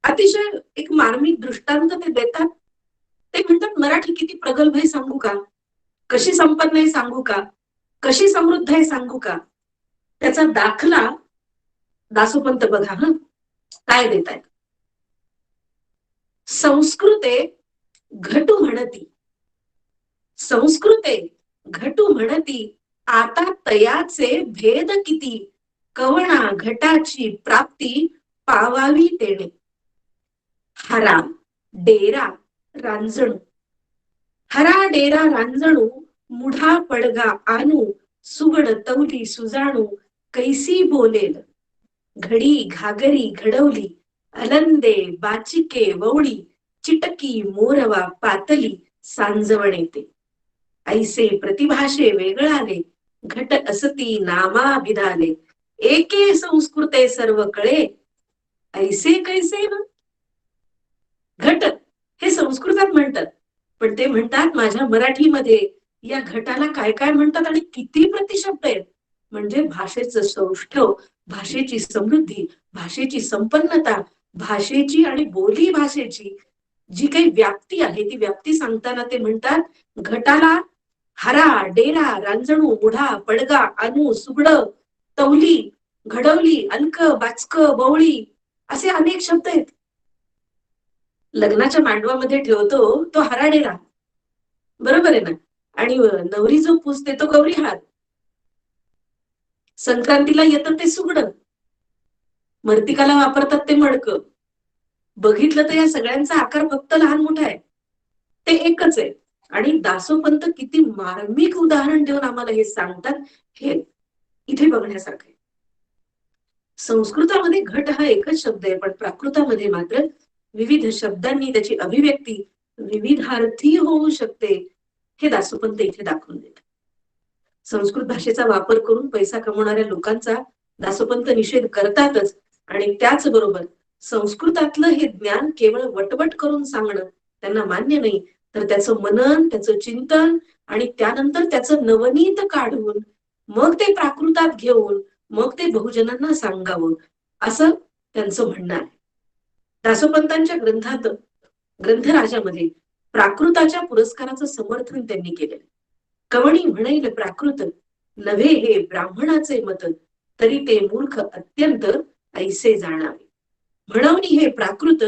अतिशय एक मार्मिक दृष्टांत ते देतात. ते म्हणतात, मराठी किती प्रगल्भ आहे सांगू का, कशी संपन्न आहे सांगू का, कशी समृद्ध आहे सांगू का. त्याचा दाखला दासोपंत बघा काय देत आहेत. संस्कृते घटू म्हणती, संस्कृते घटू म्हणती, आता तयाचे भेद किती, कवणा घटाची प्राप्ती पावावी तेणे. हरा डेरा रांजणू, हरा डेरा रांजणू, मुढा पडगा आणू, सुगड तवली सुजाणू, कैसी बोलेल, घडी घागरी घडवली, अलंदे बाचिके ववळी, चिटकी मोरवा पातली, सांजवण येते. ऐसे प्रतिभाषे वेगळाले, घट असती नामा विधाले, एके संस्कृते सर्व कळे, ऐसे कैसे न. घट हे संस्कृतात म्हणतात, पण ते म्हणतात माझ्या मराठीमध्ये या घटाला काय काय म्हणतात आणि किती प्रतिशब्द आहेत. म्हणजे भाषेचं सौष्ठव, भाषेची समृद्धी, भाषेची संपन्नता, भाषेची आणि बोली भाषेची जी काही व्याप्ती आहे, ती व्याप्ती सांगताना ते म्हणतात घटाला हरा, डेरा, रांजणू, मुढा, पडगा, अनु, सुगड, तवली, घडवली, अलक, बाचक, बवळी असे अनेक शब्द आहेत. लग्नाच्या मांडवामध्ये ठेवतो तो हरा डेरा, बरोबर आहे ना. आणि नवरी जो पुसते तो गौरी हार. संक्रांतीला येतं ते सुगड, मर्तिकाला वापरतात ते मडक. बघितलं तर या सगळ्यांचा आकार फक्त लहान मोठा आहे, ते एकच आहे. आणि दासोपंत किती मार्मिक उदाहरण देऊन आम्हाला हे सांगतात, हे इथे बघण्यासारखं आहे. संस्कृतामध्ये घट हा एकच शब्द आहे, पण प्राकृतामध्ये मात्र विविध शब्दांनी त्याची अभिव्यक्ती विविधार्थी होऊ शकते, हे दासोपंत इथे दाखवून देतात. संस्कृत भाषेचा वापर करून पैसा कमवणाऱ्या लोकांचा दासोपंत निषेध करतातच, आणि त्याचबरोबर संस्कृतातलं हे ज्ञान केवळ वटवट करून सांगणं त्यांना मान्य नाही, तर त्याचं मनन, त्याचं चिंतन आणि त्यानंतर त्याचं नवनीत काढून मग ते प्राकृतात घेऊन मग ते बहुजनांना सांगावं, असं त्यांचं म्हणणं आहे. दासोपंतांच्या ग्रंथात, ग्रंथराजामध्ये प्राकृताच्या पुरस्काराचं समर्थन त्यांनी केलेलं. कवणी म्हणैल प्राकृत नव्हे हे ब्राह्मणाचे मत, तरी ते मूर्ख अत्यंत ऐसे जाणावे. म्हणवणी हे प्राकृत,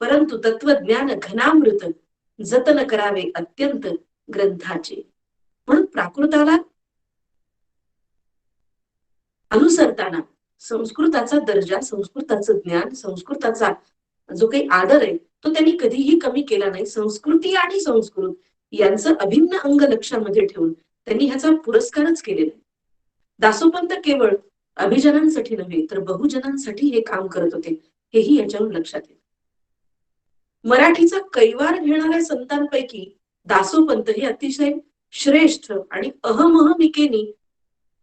परंतु तत्वज्ञान घनामृत, जतन करावे अत्यंत ग्रंथाचे. म्हणून प्राकृताला अनुसरताना संस्कृताचा दर्जा, संस्कृताचं ज्ञान, संस्कृताचा जो काही आदर आहे तो त्यांनी कधीही कमी केला नाही. संस्कृती आणि संस्कृत यांचं अभिन्न अंग लक्षामध्ये ठेवून त्यांनी ह्याचा पुरस्कारच केलेला आहे. दासोपंत केवळ अभिजनांसाठी नव्हे तर बहुजनांसाठी हे काम करत होते, हेही याच्यावर लक्षात येतं. मराठीचा कैवार घेणाऱ्या संतांपैकी दासोपंत हे अतिशय श्रेष्ठ आणि अहमहमिकेने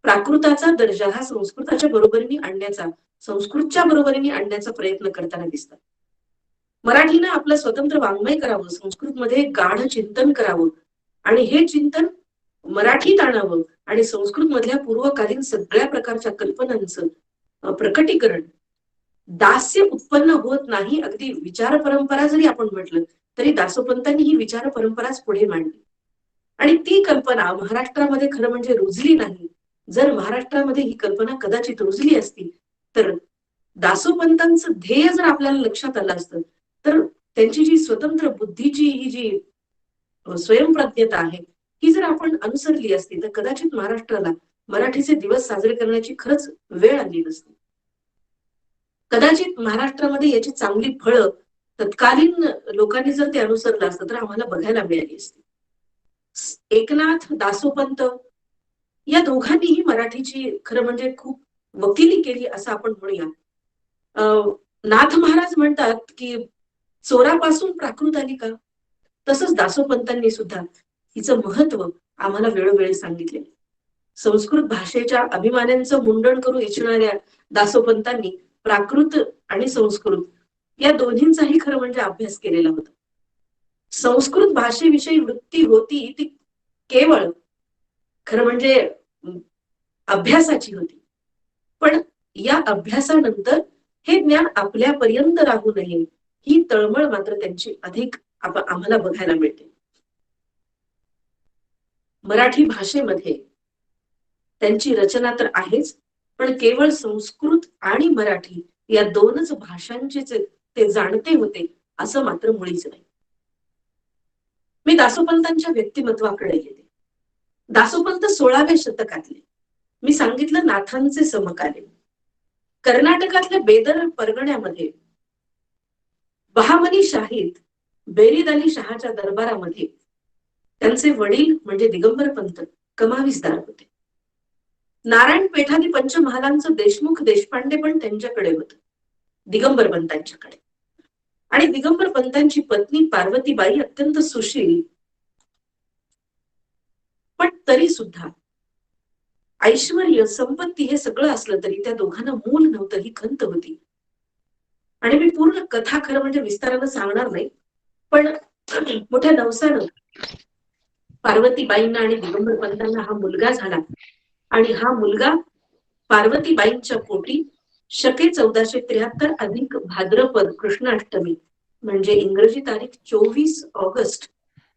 प्राकृताचा दर्जा हा संस्कृताच्या बरोबरीने आणण्याचा, संस्कृतच्या बरोबरीने आणण्याचा प्रयत्न करताना दिसतात. मराठीनं आपलं स्वतंत्र वाङ्मय करावं, संस्कृतमध्ये गाढ चिंतन करावं आणि हे चिंतन मराठीत आणावं आणि संस्कृत मधल्या पूर्वकालीन सगळ्या प्रकारच्या कल्पनांचं प्रकटीकरण. दास्य उत्पन्न होत नाही, अगदी विचार परंपरा जरी आपण म्हटलं तरी दासोपंतांनी ही विचार परंपराच पुढे मांडली. आणि ती कल्पना महाराष्ट्रामध्ये खरं म्हणजे रुजली नाही. जर महाराष्ट्रामध्ये ही कल्पना कदाचित रुजली असती तर दासोपंतांचं ध्येय जर आपल्याला लक्षात आलं असतं, तर त्यांची जी स्वतंत्र बुद्धीची ही जी स्वयंप्रज्ञता आहे ही जर आपण अनुसरली असती तर कदाचित महाराष्ट्राला मराठीचे दिवस साजरे करण्याची खरंच वेळ आली नसती. कदाचित महाराष्ट्रामध्ये याची चांगली फळं तत्कालीन लोकांनी जर ते अनुसरलं असतं तर आम्हाला बघायला मिळाली असती. एकनाथ, दासोपंत या दोघांनीही मराठीची खरं म्हणजे खूप वकिली केली असं आपण म्हणूया. नाथ महाराज म्हणतात की चोरापासून प्राकृत आली का, तसंच दासोपंतांनी सुद्धा हिचं महत्व आम्हाला वेळोवेळी सांगितले. संस्कृत भाषेच्या अभिमानांचं मुंडन करू इच्छिणाऱ्या दासोपंतांनी प्राकृत आणि संस्कृत या दोन्हींचाही खरं म्हणजे अभ्यास केलेला होता. संस्कृत भाषेविषयी वृत्ती होती ती केवळ खरं म्हणजे अभ्यासाची होती, पण या अभ्यासानंतर हे ज्ञान आपल्यापर्यंत राहू नये ही तळमळ मात्र त्यांची अधिक आम्हाला बघायला मिळते. मराठी भाषेमध्ये त्यांची रचना तर आहेच, पण केवळ संस्कृत आणि मराठी या दोनच भाषांचे ते जाणते होते असं मात्र मुळीच नाही. मी दासोपंतांच्या व्यक्तिमत्वाकडे गेले. दासोपंत 16व्या शतकातले. मी सांगितलं नाथांचे समकालीन. कर्नाटकातल्या बेदर परगण्यामध्ये बहामनी शाहीत बेरीद अली शहाच्या दरबारामध्ये त्यांचे वडील म्हणजे दिगंबर पंत कमावीसदार होते. नारायण पेठानी पंचमहालांचं देशमुख देशपांडे पण त्यांच्याकडे होतं, दिगंबर पंतांच्याकडे. आणि दिगंबर पंतांची पत्नी पार्वतीबाई अत्यंत सुशील, पण तरी सुद्धा ऐश्वर्य, संपत्ती हे सगळं असलं तरी त्या दोघांना मूल नव्हतं ही खंत होती. आणि मी पूर्ण कथा खरं म्हणजे विस्तारानं सांगणार नाही, पण मोठ्या नवसानं पार्वतीबाईंना आणि दिगंबर पंतांना हा मुलगा झाला. आणि हा मुलगा पार्वतीबाईंच्या पोटी शके 1473 अधिक भाद्रपद कृष्णाष्टमी म्हणजे इंग्रजी तारीख 24 ऑगस्ट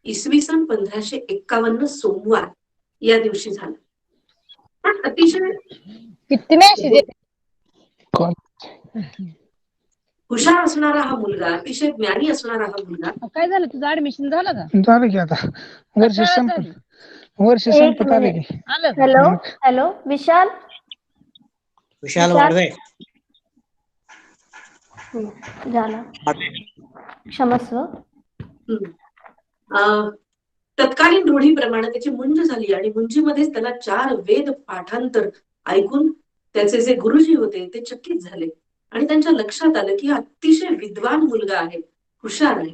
इसवी सन 1551 सोमवार या दिवशी झाला. पण अतिशय किती मॅसेज हुशार असणारा हा मुलगा, अतिशय ज्ञानी असणारा हा मुलगा, काय झालं तुझं ऍडमिशन झालं का? झालं की आता वर्ष एक संपत आले मिनिट. की. आलं का? हॅलो हॅलो विशाल विशाल विशाल? वाडवे. झालं, क्षमस्व. तत्कालीन रूढीप्रमाणे त्याची मुंज झाली आणि मुंजीमध्येच त्याला 4 वेद पाठांतर ऐकून त्याचे जे गुरुजी होते ते चकित झाले आणि त्यांच्या लक्षात आलं की अतिशय विद्वान मुलगा आहे, हुशार आहे.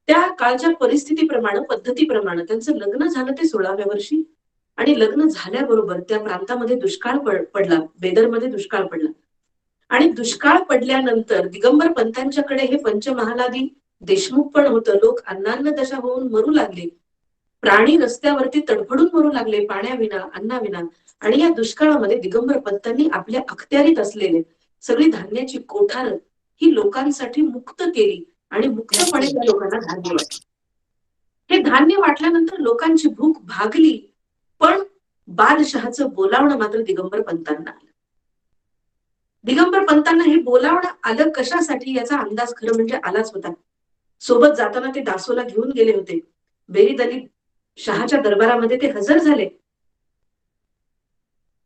त्या काळच्या परिस्थितीप्रमाणे, पद्धतीप्रमाणे त्यांचं लग्न झालं ते 16व्या वर्षी आणि लग्न झाल्याबरोबर त्या प्रांतामध्ये दुष्काळ पडला, बेदरमध्ये दुष्काळ पडला आणि दुष्काळ पडल्यानंतर दिगंबर पंतांच्याकडे हे पंचमहालादी देशमुख पण होतं. लोक अन्नान्न दशा होऊन मरू लागले, प्राणी रस्त्यावरती तडफडून मरू लागले पाण्याविना, अन्नाविना. आणि या दुष्काळामध्ये दिगंबर पंतांनी आपल्या अखत्यारीत असलेले सगळी धान्याची कोठार ही लोकांसाठी मुक्त केली आणि मुक्तपणे त्या लोकांना धान्य वाटलं. हे धान्य वाटल्यानंतर लोकांची भूक भागली, पण बादशहाचं बोलावणं मात्र दिगंबर पंतांना आलं. दिगंबर पंतांना हे बोलावणं आलं कशासाठी याचा अंदाज खरं म्हणजे आलाच होता. सोबत जाताना ते दासोला घेऊन गेले होते. बेरीद अली शहाच्या दरबारामध्ये ते हजर झाले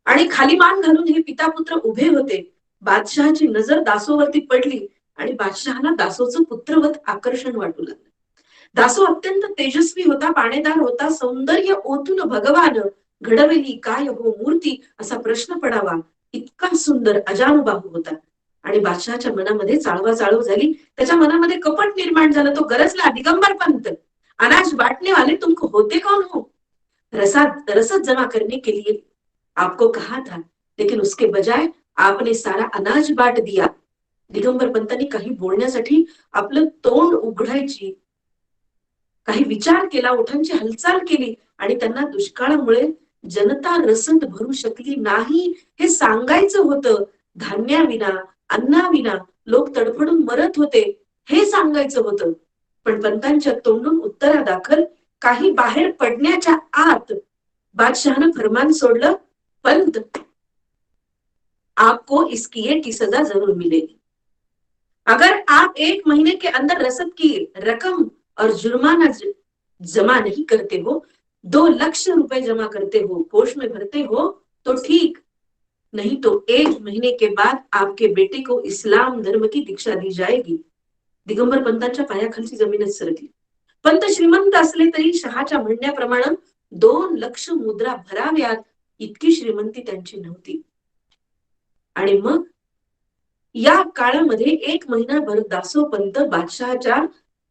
आणि खाली मान घालून हे पिता पुत्र उभे होते. बादशहाची नजर दासोवरती पडली आणि बादशहाला दासोचं पुत्रवत आकर्षण वाटू लागलं. दासो अत्यंत तेजस्वी होता, पाणेदार होता, सौंदर्य ओतून भगवान घडवेली काय हो मूर्ती असा प्रश्न पडावा इतका सुंदर अजानुबाहू होता. आणि बादशहाच्या मनामध्ये चाळवाचाळव झाली, त्याच्या मनामध्ये कपट निर्माण झालं. तो गरजला, दिगंबर पंत अनाज बांटने वाले तुमको होते कौन हो? रसद जमा करने के लिए आपको कहा था, लेकिन उसके बजाय आपने सारा अनाज बांट दिया. दिगंबर पंतांनी काही बोलण्यासाठी आपलं तोंड उघडायची काही विचार केला, ओठांची हालचाल केली आणि त्यांना दुष्काळामुळे जनता रसद भरू शकली नाही हे सांगायचं होतं. धान्याविना, अन्नाविना लोक तडफडून मरत होते हे सांगायचं होतं. पण पंतांच्या तोंडून उत्तरादाखल काही बाहेर पडण्याच्या आत बादशहानं फरमान सोडलं, पंत आपको इसकी एक सजा जरूर मिलेगी. अगर आप 1 महीने के अंदर रसद की रकम और जुर्माना जमा नहीं करते हो, 2 लाख रुपए जमा करते हो, कोष में भरते हो तो ठीक, नहीं तो 1 महीने के बाद आपके बेटे को इस्लाम धर्म की दीक्षा दी जाएगी. दिगंबर पंतांच्या पायाखालची जमीनच सरकली. पंत श्रीमंत असले तरी शहाच्या म्हणण्याप्रमाणे 2 लाख मुद्रा भराव्यात इतकी श्रीमंती त्यांची नव्हती. आणि मग या काळामध्ये 1 महिनाभर दासोपंत बादशहाच्या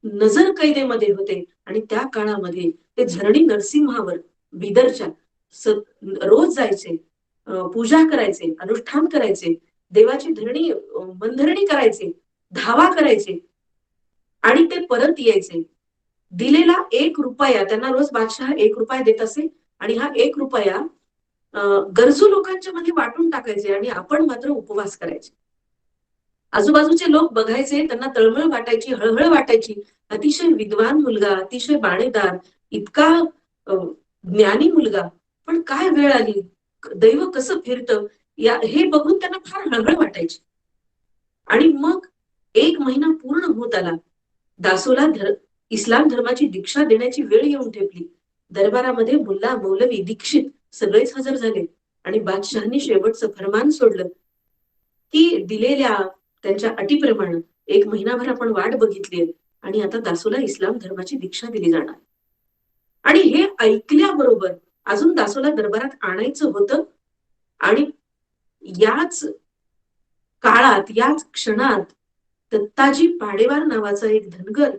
नजर कैदेमध्ये होते आणि त्या काळामध्ये ते झरणी नरसिंहावर बिदरच्या रोज जायचे, पूजा करायचे, अनुष्ठान करायचे, देवाची धरणी बंधरणी करायचे, धावा करायचे आणि ते परत यायचे. दिलेला 1 रुपया त्यांना रोज बादशहा 1 रुपया देत असे आणि हा 1 रुपया गरजू लोकांच्या मध्ये वाटून टाकायचे आणि आपण मात्र उपवास करायचे. आजूबाजूचे लोक बघायचे, त्यांना तळमळ वाटायची, हळहळ वाटायची. अतिशय विद्वान मुलगा, अतिशय बाणेदार, इतका ज्ञानी मुलगा, पण काय वेळ आली, दैव कसं फिरतं हे बघून त्यांना फार हळहळ वाटायची. आणि मग 1 महिना पूर्ण होत आला. दासोला इस्लाम धर्माची दीक्षा देण्याची वेळ येऊन ठेपली. दरबारामध्ये मुल्ला, मौलवी, दीक्षित सगळेच हजर झाले आणि बादशहानी शेवटचं फरमान सोडलं की दिलेल्या त्यांच्या अटीप्रमाणे 1 महिनाभर आपण वाट बघितली आणि आता दासोला इस्लाम धर्माची दीक्षा दिली जाणार. आणि हे ऐकल्याबरोबर अजून दासोला दरबारात आणायचं होतं आणि याच काळात, याच क्षणात दत्ताजी पाडेवार नावाचा एक धनगर,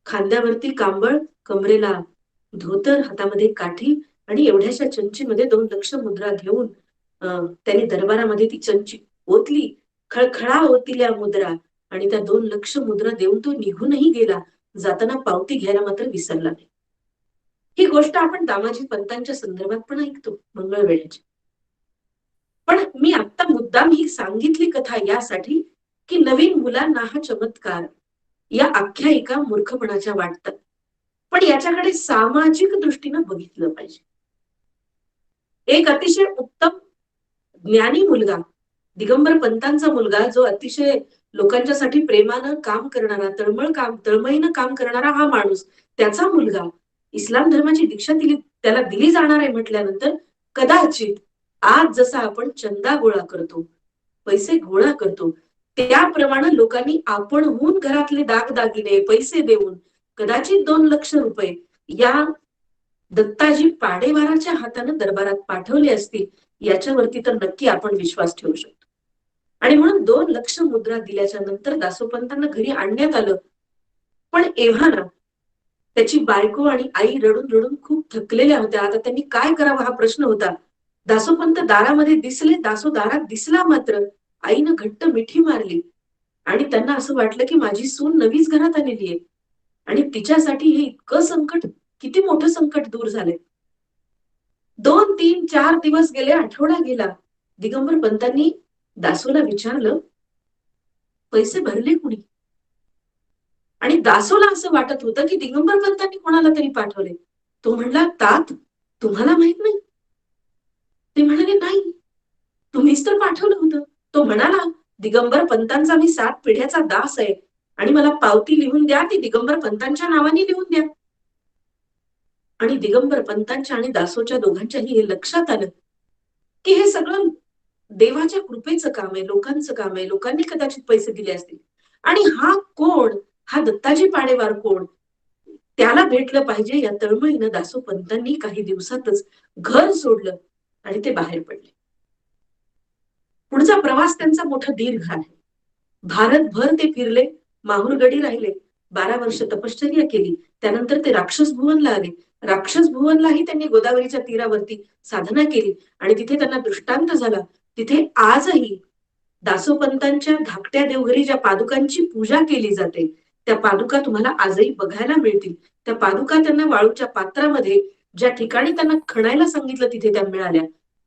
खांद्यावरती कांबळ, कमरेला धोतर, हातामध्ये काठी आणि एवढ्याशा चंचीमध्ये 2 लाख मुद्रा घेऊन त्यांनी दरबारामध्ये ती चंची ओतली, खळखळा ओतिल्या मुद्रा आणि त्या 2 लाख मुद्रा देऊन तो निघूनही गेला. जाताना पावती घ्यायला मात्र विसरला नाही. ही गोष्ट आपण दामाजी पंतांच्या संदर्भात पण ऐकतो मंगळवेढ्याची. पण मी आता मुद्दाम ही सांगितली कथा यासाठी की नवीन मुलांना हा चमत्कार, या आख्यायिका मूर्खपणाच्या वाटतात, पण याच्याकडे सामाजिक दृष्टीनं बघितलं पाहिजे. एक अतिशय उत्तम ज्ञानी मुलगा, दिगंबर पंतांचा मुलगा, जो अतिशय लोकांच्यासाठी प्रेमानं काम करणारा, तळमळीनं काम करणारा हा माणूस, त्याचा मुलगा इस्लाम धर्माची दीक्षा त्याला दिली जाणार आहे म्हटल्यानंतर कदाचित आज जसा आपण चंदा गोळा करतो, पैसे गोळा करतो, त्याप्रमाणे लोकांनी आपणहून घरातले दागदागिने पैसे देऊन कदाचित 2 लक्ष रुपये या दत्ताजी पाडेवाराच्या हाताने दरबारात पाठवले असतील, याच्यावरती तर नक्की आपण विश्वास ठेवू शकतो. आणि म्हणून 2 लक्ष मुद्रा दिल्याच्या नंतर दासोपंतांना घरी आणण्यात आलं. पण एव्हा ना त्याची बायको आणि आई रडून रडून खूप थकलेल्या होत्या. आता त्यांनी काय करावं हा प्रश्न होता. दासोपंत दारामध्ये दिसले, दासो दारात दिसला, मात्र आईनं घट्ट मिठी मारली आणि त्यांना असं वाटलं की माझी सून नवीच घरात आलेली आहे आणि तिच्यासाठी हे इतकं संकट, किती मोठं संकट दूर झालंय. 2, 3, 4 दिवस गेले, आठवडा गेला. दिगंबर पंतांनी दासोला विचारलं, पैसे भरले कुणी? आणि दासोला असं वाटत होतं की दिगंबर पंतांनी कोणाला तरी पाठवले. तो म्हणला, तात तुम्हाला माहित नाही? ते म्हणाले, नाही, तुम्हीच तर पाठवलं होतं. तो म्हणाला, दिगंबर पंतांचा मी 7 पिढ्याचा दास आहे आणि मला पावती लिहून द्या, ती दिगंबर पंतांच्या नावाने लिहून द्या. आणि दिगंबर पंतांच्या आणि दासोच्या दोघांच्याही हे लक्षात आलं की हे सगळं देवाच्या कृपेचं काम आहे, लोकांचं काम आहे, लोकांनी कदाचित पैसे दिले असतील. आणि हा कोण, हा दत्ताजी पाडेवार कोण, त्याला भेटलं पाहिजे या तळमळीनं दासोपंतांनी काही दिवसातच घर सोडलं आणि ते बाहेर पडले. पुढचा प्रवास त्यांचा मोठा दीर्घ आहे. भारतभर ते फिरले, माहुरगडी राहिले, 12 वर्ष तपश्चर्या केली. त्यानंतर ते राक्षस भुवनला आले. राक्षस भुवनलाही त्यांनी गोदावरीच्या तीरावरती साधना केली आणि तिथे त्यांना दृष्टांत झाला. तिथे आजही दासोपंतांच्या धाकट्या देवघरी ज्या पादुकांची पूजा केली जाते, त्या पादुका तुम्हाला आजही बघायला मिळतील. त्या पादुका त्यांना वाळूच्या पात्रामध्ये ज्या ठिकाणी त्यांना खणायला सांगितलं तिथे त्या मिळाल्या.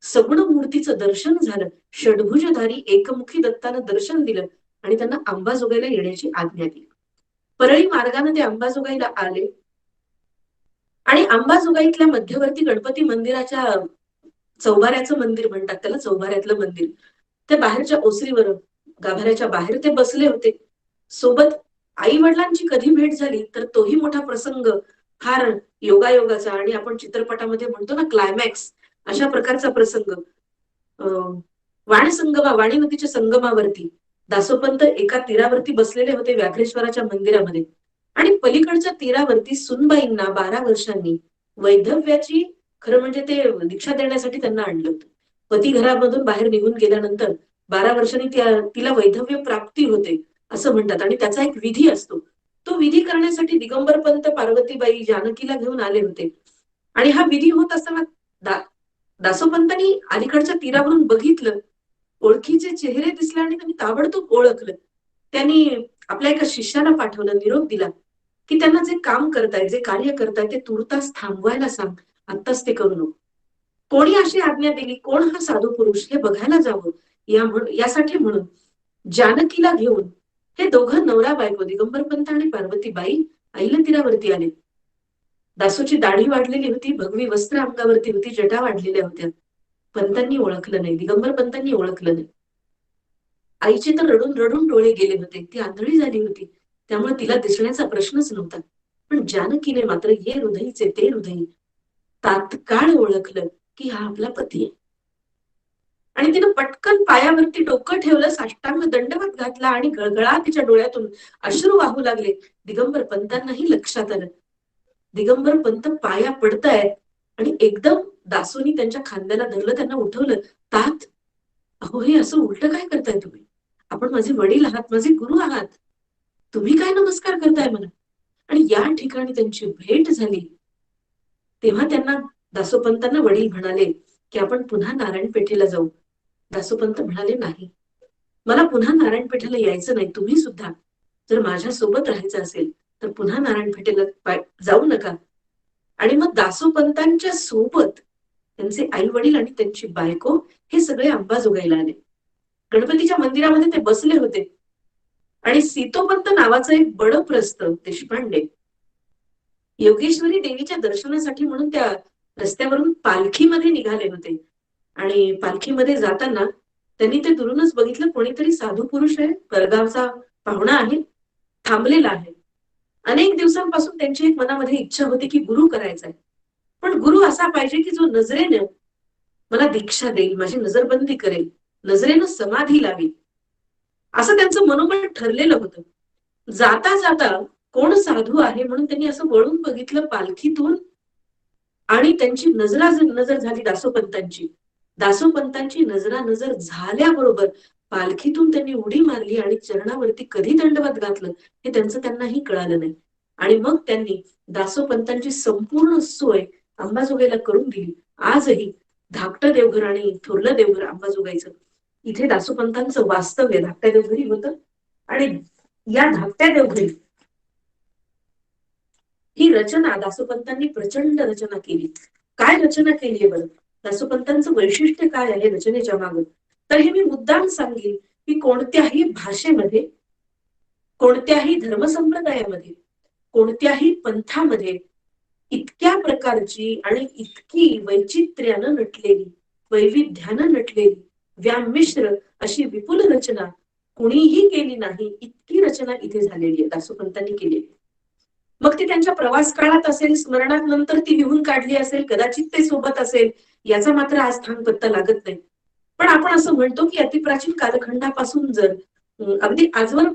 सगुण मूर्तीचं दर्शन झालं, षडभुजधारी एकमुखी दत्तानं दर्शन दिलं आणि त्यांना अंबाजोगाईला येण्याची आज्ञा दिली. परळी मार्गाने ते अंबाजोगाईला आले आणि अंबाजोगाईतल्या मध्यवर्ती गणपती मंदिराच्या चौबाऱ्याचं मंदिर म्हणतात त्याला, चौबाऱ्यातलं मंदिर, त्या बाहेरच्या ओसरीवर गाभाऱ्याच्या बाहेर ते बसले होते. सोबत आई वडिलांची कधी भेट झाली तर तोही मोठा प्रसंग, फार योगायोगाचा आणि आपण चित्रपटामध्ये म्हणतो ना क्लायमॅक्स, अशा प्रकारचा प्रसंग. वाणी नदीच्या संगमावरती दासोपंत एका तीरावरती बसलेले होते व्याघ्रेश्वराच्या मंदिरामध्ये आणि पलीकडच्या तीरावरती सुनबाईंना 12 वर्षांनी वैधव्याची, खरं म्हणजे ते दीक्षा देण्यासाठी त्यांना आणलं होतं. पती घरामधून बाहेर निघून गेल्यानंतर 12 वर्षांनी तिला वैधव्य प्राप्ती होते असं म्हणतात आणि त्याचा एक विधी असतो. तो विधी करण्यासाठी दिगंबर पंत पार्वतीबाई जानकीला घेऊन आले होते आणि हा विधी होत असताना दासोपंतांनी अलीकडच्या तीरावरून बघितलं, ओळखीचे चेहरे दिसले आणि त्यांनी ताबडतोब ओळखलं. त्यांनी आपल्या एका शिष्याला पाठवलं, निरोप दिला की त्यांना जे काम करताय, जे कार्य करताय ते तुर्तास थांबवायला सांग, आत्ताच ते करू नको. कोणी अशी आज्ञा दिली, कोण हा साधू पुरुष हे बघायला जावं यासाठी म्हणून जानकीला घेऊन हे दोघं नवरा बायको दिगंबर पंत आणि पार्वतीबाई आईला तीरावरती आले. दासोची दाढी वाढलेली होती, भगवी वस्त्र अंगावरती होती, जटा वाढलेल्या होत्या. पंतांनी ओळखलं नाही, दिगंबर पंतांनी ओळखलं नाही. आईचे तर रडून रडून डोळे गेले होते, ती आंधळी झाली होती, त्यामुळे तिला दिसण्याचा प्रश्नच नव्हता. पण जानकीने मात्र ये हृदयीचे ते हृदयी तात्काळ ओळखलं की हा आपला पती आहे. आणि तिनं पटकन पायावरती डोकं ठेवलं, साष्टांग दंडवत घातला आणि गळगळा तिच्या डोळ्यातून अश्रू वाहू लागले. दिगंबर पंतांनाही लक्षात आलं, दिगंबर पंत पाया पडतायत आणि एकदम दासोनी त्यांच्या खांद्याला धरलं, त्यांना उठवलं. तात, अहो हे असं उलट काय करताय तुम्ही? आपण माझे वडील आहात, माझे गुरु आहात, तुम्ही काय नमस्कार करताय मला? आणि या ठिकाणी त्यांची भेट झाली. तेव्हा त्यांना दासोपंतांना वडील म्हणाले की आपण पुन्हा नारायण पेठेला जाऊ. दासोपंत म्हणाले, नाही, मला पुन्हा नारायण पेठेला यायचं नाही. तुम्ही सुद्धा जर माझ्या सोबत राहायचं असेल तर पुन्हा नारायण पेठेला जाऊ नका. आणि मग दासोपंतांच्या सोबत त्यांचे आई वडील आणि त्यांची बायको हे सगळे अंबाजोगाईला आले. गणपतीच्या मंदिरामध्ये ते बसले होते आणि सीतोपंत नावाचं एक बडप्रस्थ देशपांडे योगेश्वरी देवीच्या दर्शनासाठी म्हणून त्या रस्त्यावरून पालखीमध्ये निघाले होते आणि पालखीमध्ये जाताना त्यांनी ते दुरूनच बघितलं, कोणीतरी साधू पुरुष आहे, परगावचा पाहुणा आहे, थांबलेला आहे. अनेक दिवसांपासून त्यांची एक मनामध्ये इच्छा होती की गुरु करायचा आहे, पण गुरु असा पाहिजे की जो नजरेनं मला दीक्षा देईल, माझी नजरबंदी करेल, नजरेनं समाधी लावेल, असं त्यांचं मनोमन ठरलेलं होतं. जाता जाता कोण साधू आहे म्हणून त्यांनी असं वळून बघितलं पालखीतून, आणि त्यांची नजर झाली दासोपंतांची. दासोपंतांची नजर झाल्याबरोबर पालखीतून त्यांनी उडी मारली आणि चरणावरती कधी दंडवत घातलं हे त्यांनाही कळालं नाही. आणि मग त्यांनी दासोपंतांची संपूर्ण सोय अंबाजोगाईला करून दिली. आजही धाकटं देवघर आणि थोरलं देवघर अंबाजोगाईचं, इथे दासोपंतांचं वास्तव्य धाकट्या देवघरी होतं. आणि या धाकट्या देवघरी ही रचना दासोपंतांनी प्रचंड रचना केली. काय रचना केली आहे बरं, दासोपंतांचं वैशिष्ट्य काय आहे रचनेच्या मागं, तर हे मी मुद्दाम सांगेन की कोणत्याही भाषेमध्ये, कोणत्याही धर्मसंप्रदायामध्ये, कोणत्याही पंथामध्ये इतक्या प्रकारची आणि इतकी वैचित्र्यानं नटलेली, वैविध्यानं नटलेली, व्यामिश्र अशी विपुल रचना कुणीही केली नाही. इतकी रचना इथे झालेली आहे, दासोपंतांनी केलेली. मग ती त्यांच्या प्रवास काळात असेल, स्मरणात नंतर ती लिहून काढली असेल, कदाचित ते सोबत असेल, याचा मात्र आज थांग पत्ता लागत नाही. पण आपण असं म्हणतो की अतिप्राचीन कालखंडापासून जर अगदी आजवर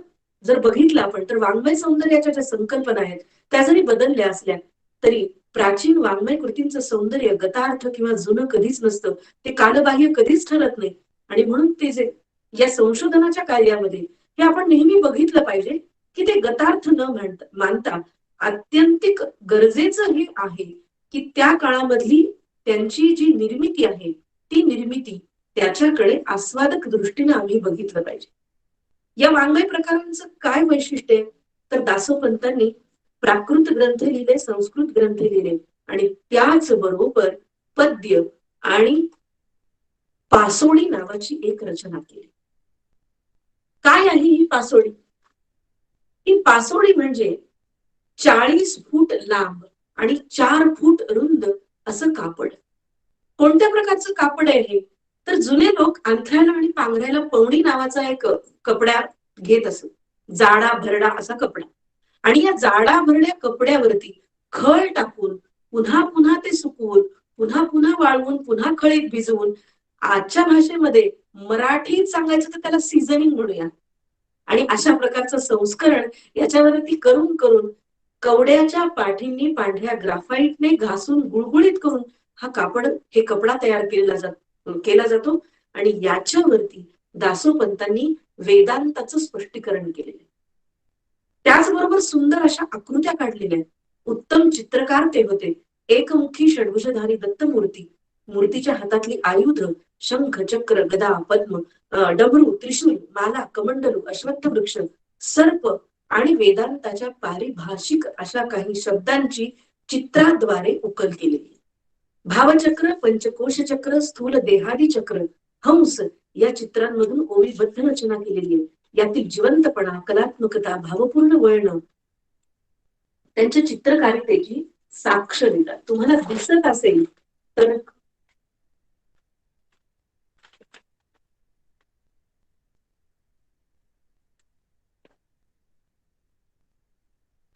जर बघितलं आपण, तर वाङ्मय सौंदर्याच्या ज्या संकल्पना आहेत त्या जरी बदलल्या असल्या तरी प्राचीन वाङ्मय कृतींचं सौंदर्य गतार्थ किंवा जुनं कधीच नसतं, ते कालबाह्य कधीच ठरत नाही. आणि म्हणून ते जे या संशोधनाच्या कार्यामध्ये हे आपण नेहमी बघितलं पाहिजे की ते गतार्थ न मानता आत्यंतिक गरजेचं हे आहे की त्या काळामधली त्यांची जी निर्मिती आहे ती निर्मिती त्याच्याकडे आस्वादक दृष्टीने आम्ही बघितलं पाहिजे. या वाङ्मय प्रकारांचं काय वैशिष्ट्य आहे, तर दासोपंतांनी प्राकृत ग्रंथ लिहिले, संस्कृत ग्रंथ लिहिले, आणि त्याच बरोबर पद्य आणि पासोडी नावाची एक रचना केली. काय आहे ही पासोडी? ही पासोडी म्हणजे 40 फूट लांब आणि 4 फूट रुंद असं कापड. कोणत्या प्रकारचं कापड आहे हे, तर जुने लोक अंथरायला आणि पांघरायला पवणी नावाचा एक कपडा घेत असत, जाडा भरडा असा कपडा. आणि या जाडा भरड्या कपड्यावरती खळ टाकून पुन्हा पुन्हा ते सुकवून पुन्हा पुन्हा वाळवून पुन्हा खळीत भिजवून, आजच्या भाषेमध्ये मराठीत सांगायचं तर त्याला सीझनिंग म्हणूया, आणि अशा प्रकारचं संस्करण याच्यावरती करून करून कवड्याच्या पाठींनी पांढऱ्या ग्राफाईटने घासून गुळगुळीत करून हे कपडा तयार केला जातो. आणि याच्यावरती दासोपंतांनी वेदांताचं स्पष्टीकरण केलेलं आहे. त्याचबरोबर सुंदर अशा आकृत्या काढलेल्या आहेत. उत्तम चित्रकार ते होते. एकमुखी षड्भुजधारी दत्तमूर्ती, मूर्तीच्या हातातली आयुध शंख, चक्र, गदा, पद्म, डमरू, त्रिशूल, माला, कमंडलू, अश्वत्थ वृक्ष, सर्प आणि वेदांताच्या पारिभाषिक अशा काही शब्दांची चित्राद्वारे उकल केलेली. भावचक्र, पंचकोश चक्र, स्थूल देहादी चक्र, हंस या चित्रांमधून ओवीबद्ध रचना केलेली आहे. यातील जिवंतपणा, कलात्मकता, भावपूर्ण वळण त्यांच्या चित्रकारितेची साक्ष देतात. तुम्हाला दिसत असेल तर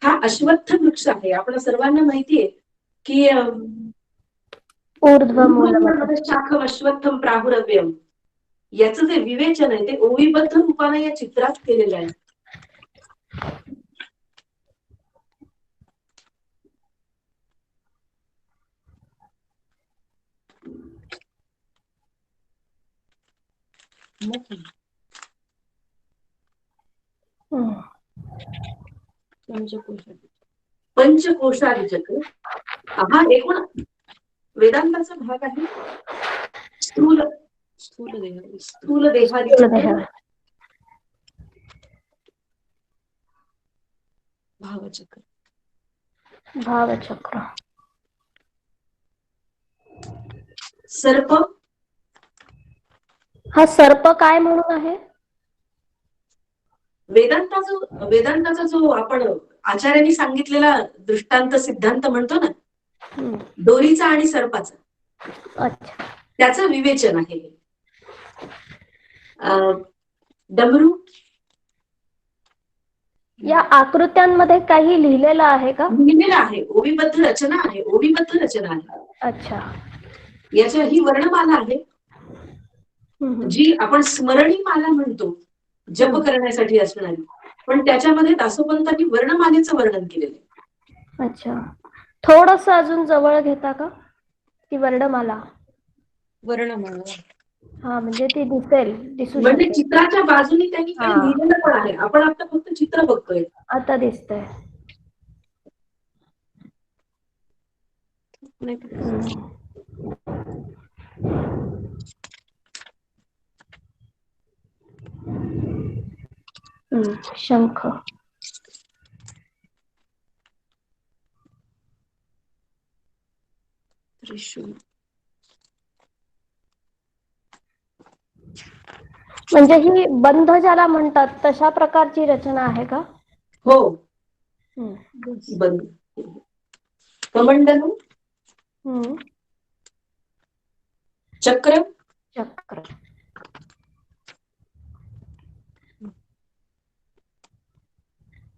हा अश्वत्थ वृक्ष आहे. आपण सर्वांना माहितीये की शाखम अश्वत्थम प्राहुरव्यम, याचं जे विवेचन आहे ते ओवीबद्ध रूपाने या चित्रात केलेलं आहे. पंचकोशादी चक्र हा एकूण वेदांताचा भाग आहे. स्थूल देहादी चक्र, भावचक्र, सर्प. हा सर्प काय म्हणून आहे? वेदांताचा जो आपण आचार्यांनी सांगितलेला दृष्टांत सिद्धांत म्हणतो ना, दोरीचा आणि सर्पाचा. अच्छा. त्याचं विवेचन आहे. डमरू, या आकृत्यांमध्ये काही लिहिलेलं आहे का? लिहिलेलं आहे, ओवीबद्ध रचना आहे, ओवीबद्ध रचना आहे. अच्छा. याच्या ही वर्णमाला आहे जी आपण स्मरणी माला म्हणतो, जप करण्यासाठी असणारी, पण त्याच्यामध्ये दासोपंतांनी वर्णमालेचं वर्णन केलेलं आहे. अच्छा, थोडस अजून जवळ घेता का ती वर्णमाला? हा, म्हणजे ती दिसू म्हणजे शकते. चित्राच्या बाजूने त्यांनी काही हा. लिहिलेलं पण आहे. आपण आता फक्त चित्र बघतोय. आता दिसतंय. शंख. त्रिशूळ. म्हणजे ही बंध ज्याला म्हणतात तशा प्रकारची रचना आहे का? हो, बंद. कमंडलू, चक्र, चक्र.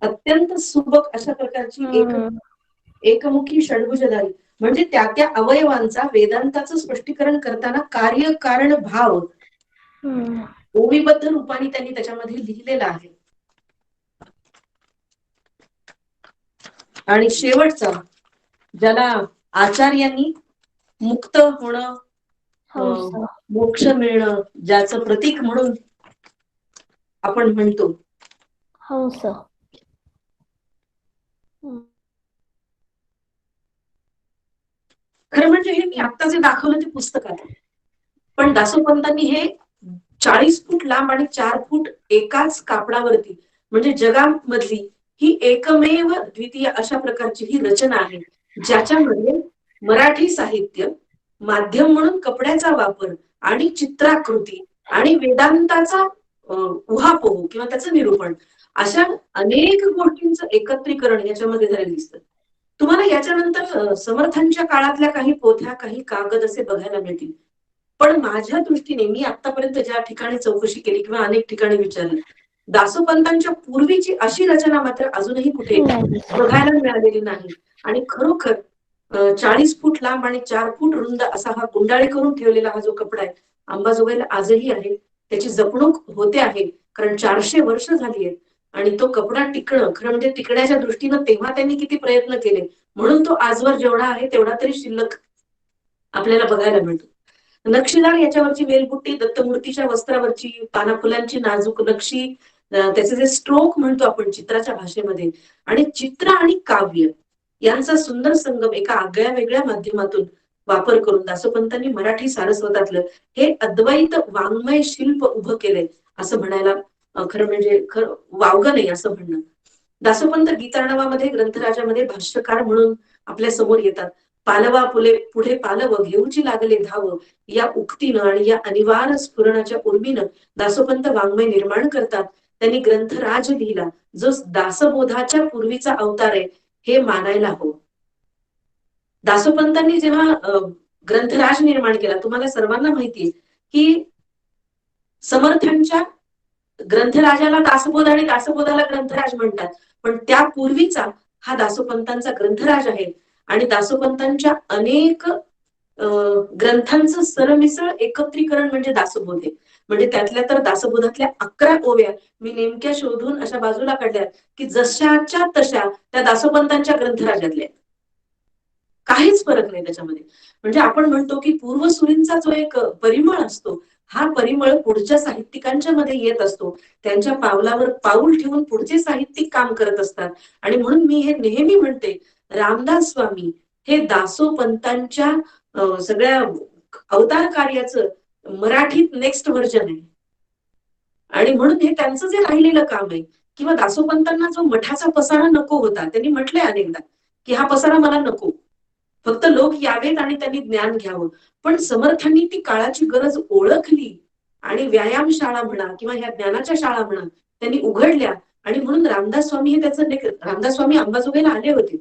अत्यंत सुबक अशा प्रकारची एकमुखी षड्भुजधारी, म्हणजे त्या अवयवांचा वेदांताचं स्पष्टीकरण करताना कार्य कारण भाव ओवीबद्ध रूपाने त्यांनी त्याच्यामध्ये लिहिलेला आहे. आणि शेवटचा, ज्याला आचार्यांनी मुक्त होणं, मोक्ष मिळणं, ज्याचं प्रतीक म्हणून आपण म्हणतो, हंस. खरं म्हणजे हे मी आता जे दाखवलं ते पुस्तकात, पण दासोपंतांनी हे 40 फूट लांब आणि 4 फूट एकाच कापडावरती, म्हणजे जगामधली ही एकमेव द्वितीय अशा प्रकारची ही रचना आहे, ज्याच्यामध्ये मराठी साहित्य, माध्यम म्हणून कपड्याचा वापर आणि चित्राकृती आणि वेदांताचा उहापोह किंवा त्याचं निरूपण, अशा अनेक गोष्टींचं एकत्रीकरण याच्यामध्ये झालेलं दिसतं. तुम्हाला याच्यानंतर समर्थांच्या काळातल्या काही पोथ्या, काही कागद असे बघायला मिळतील. पण माझ्या दृष्टीने मी आतापर्यंत ज्या ठिकाणी चौकशी केली किंवा अनेक ठिकाणी विचारलं, दासोपंतांच्या पूर्वीची अशी रचना मात्र अजूनही कुठे बघायला मिळालेली नाही. आणि खरोखर 40 फूट लांब आणि 4 फूट रुंद असा हा गुंडाळी करून ठेवलेला हा जो कपडा आहे, अंबाजोगाईला आजही आहे. त्याची जपणूक होते आहे, कारण 400 वर्ष झाली आहेत. आणि तो कपडा टिकणं, खरं म्हणजे टिकण्याच्या दृष्टीनं तेव्हा त्यांनी किती प्रयत्न केले, म्हणून तो आजवर जेवढा आहे तेवढा तरी शिल्लक आपल्याला बघायला मिळतो. नक्षीदार याच्यावरची वेलबुट्टी, दत्तमूर्तीच्या वस्त्रावरची पाना फुलांची नाजूक नक्षी, त्याचे जे स्ट्रोक म्हणतो आपण चित्राच्या भाषेमध्ये, आणि चित्र आणि काव्य यांचा सुंदर संगम एका आगळ्या वेगळ्या माध्यमातून वापर करून दासोपंतांनी मराठी सारस्वतातलं हे अद्वैत वाङ्मय शिल्प उभं केलंय असं म्हणायला खरं म्हणजे खरं वावगं नाही असं म्हणणं. दासोपंत गीतार्णवामध्ये ग्रंथराजामध्ये भाष्यकार म्हणून आपल्या समोर येतात. पालवा पुढे पालव घेऊची लागले धाव, या उक्तीनं आणि या अनिवार्य स्फुरणाच्या उर्मीनं दासोपंत वाङ्मय निर्माण करतात. त्यांनी ग्रंथराज लिहिला, जो दासबोधाच्या पूर्वीचा अवतार आहे हे मानायला हवं. दासोपंतांनी जेव्हा ग्रंथराज निर्माण केला, तुम्हाला सर्वांना माहितीये की समर्थांच्या ग्रंथराजाला दासबोध आणि दासबोधाला ग्रंथराज म्हणतात, पण त्या पूर्वीचा हा दासोपंतांचा ग्रंथराज आहे. आणि दासोपंतांच्या अनेक ग्रंथांचं सरमिसळ एकत्रीकरण म्हणजे दासबोध आहे. म्हणजे त्यातल्या तर दासबोधातल्या 11 ओव्या मी नेमक्या शोधून अशा बाजूला काढल्या की जशाच्या तशा त्या दासोपंतांच्या ग्रंथराजातल्या, काहीच फरक नाही त्याच्यामध्ये. म्हणजे आपण म्हणतो की पूर्वसुरींचा जो एक परिमळ असतो, हा परिमळ पुढच्या साहित्यिकांच्या मध्ये येत असतो. त्यांच्या पावलावर पाऊल ठेवून पुढचे साहित्यिक काम करत असतात. आणि म्हणून मी हे नेहमी म्हणते, रामदास स्वामी हे दासोपंतांच्या सगळ्या अवतार कार्याचं मराठीत नेक्स्ट व्हर्जन आहे. आणि म्हणून हे त्यांचं जे राहिलेलं काम आहे, किंवा दासोपंतांना जो मठाचा पसारा नको होता, त्यांनी म्हटलंय अनेकदा की हा पसारा मला नको, फक्त लोक यावेत आणि त्यांनी ज्ञान घ्यावं. पण समर्थांनी ती काळाची गरज ओळखली आणि व्यायामशाळा म्हणा किंवा ह्या ज्ञानाच्या शाळा म्हणा त्यांनी उघडल्या. आणि म्हणून रामदास स्वामी हे त्याचं, रामदास स्वामी अंबाजोगाईला आले होते,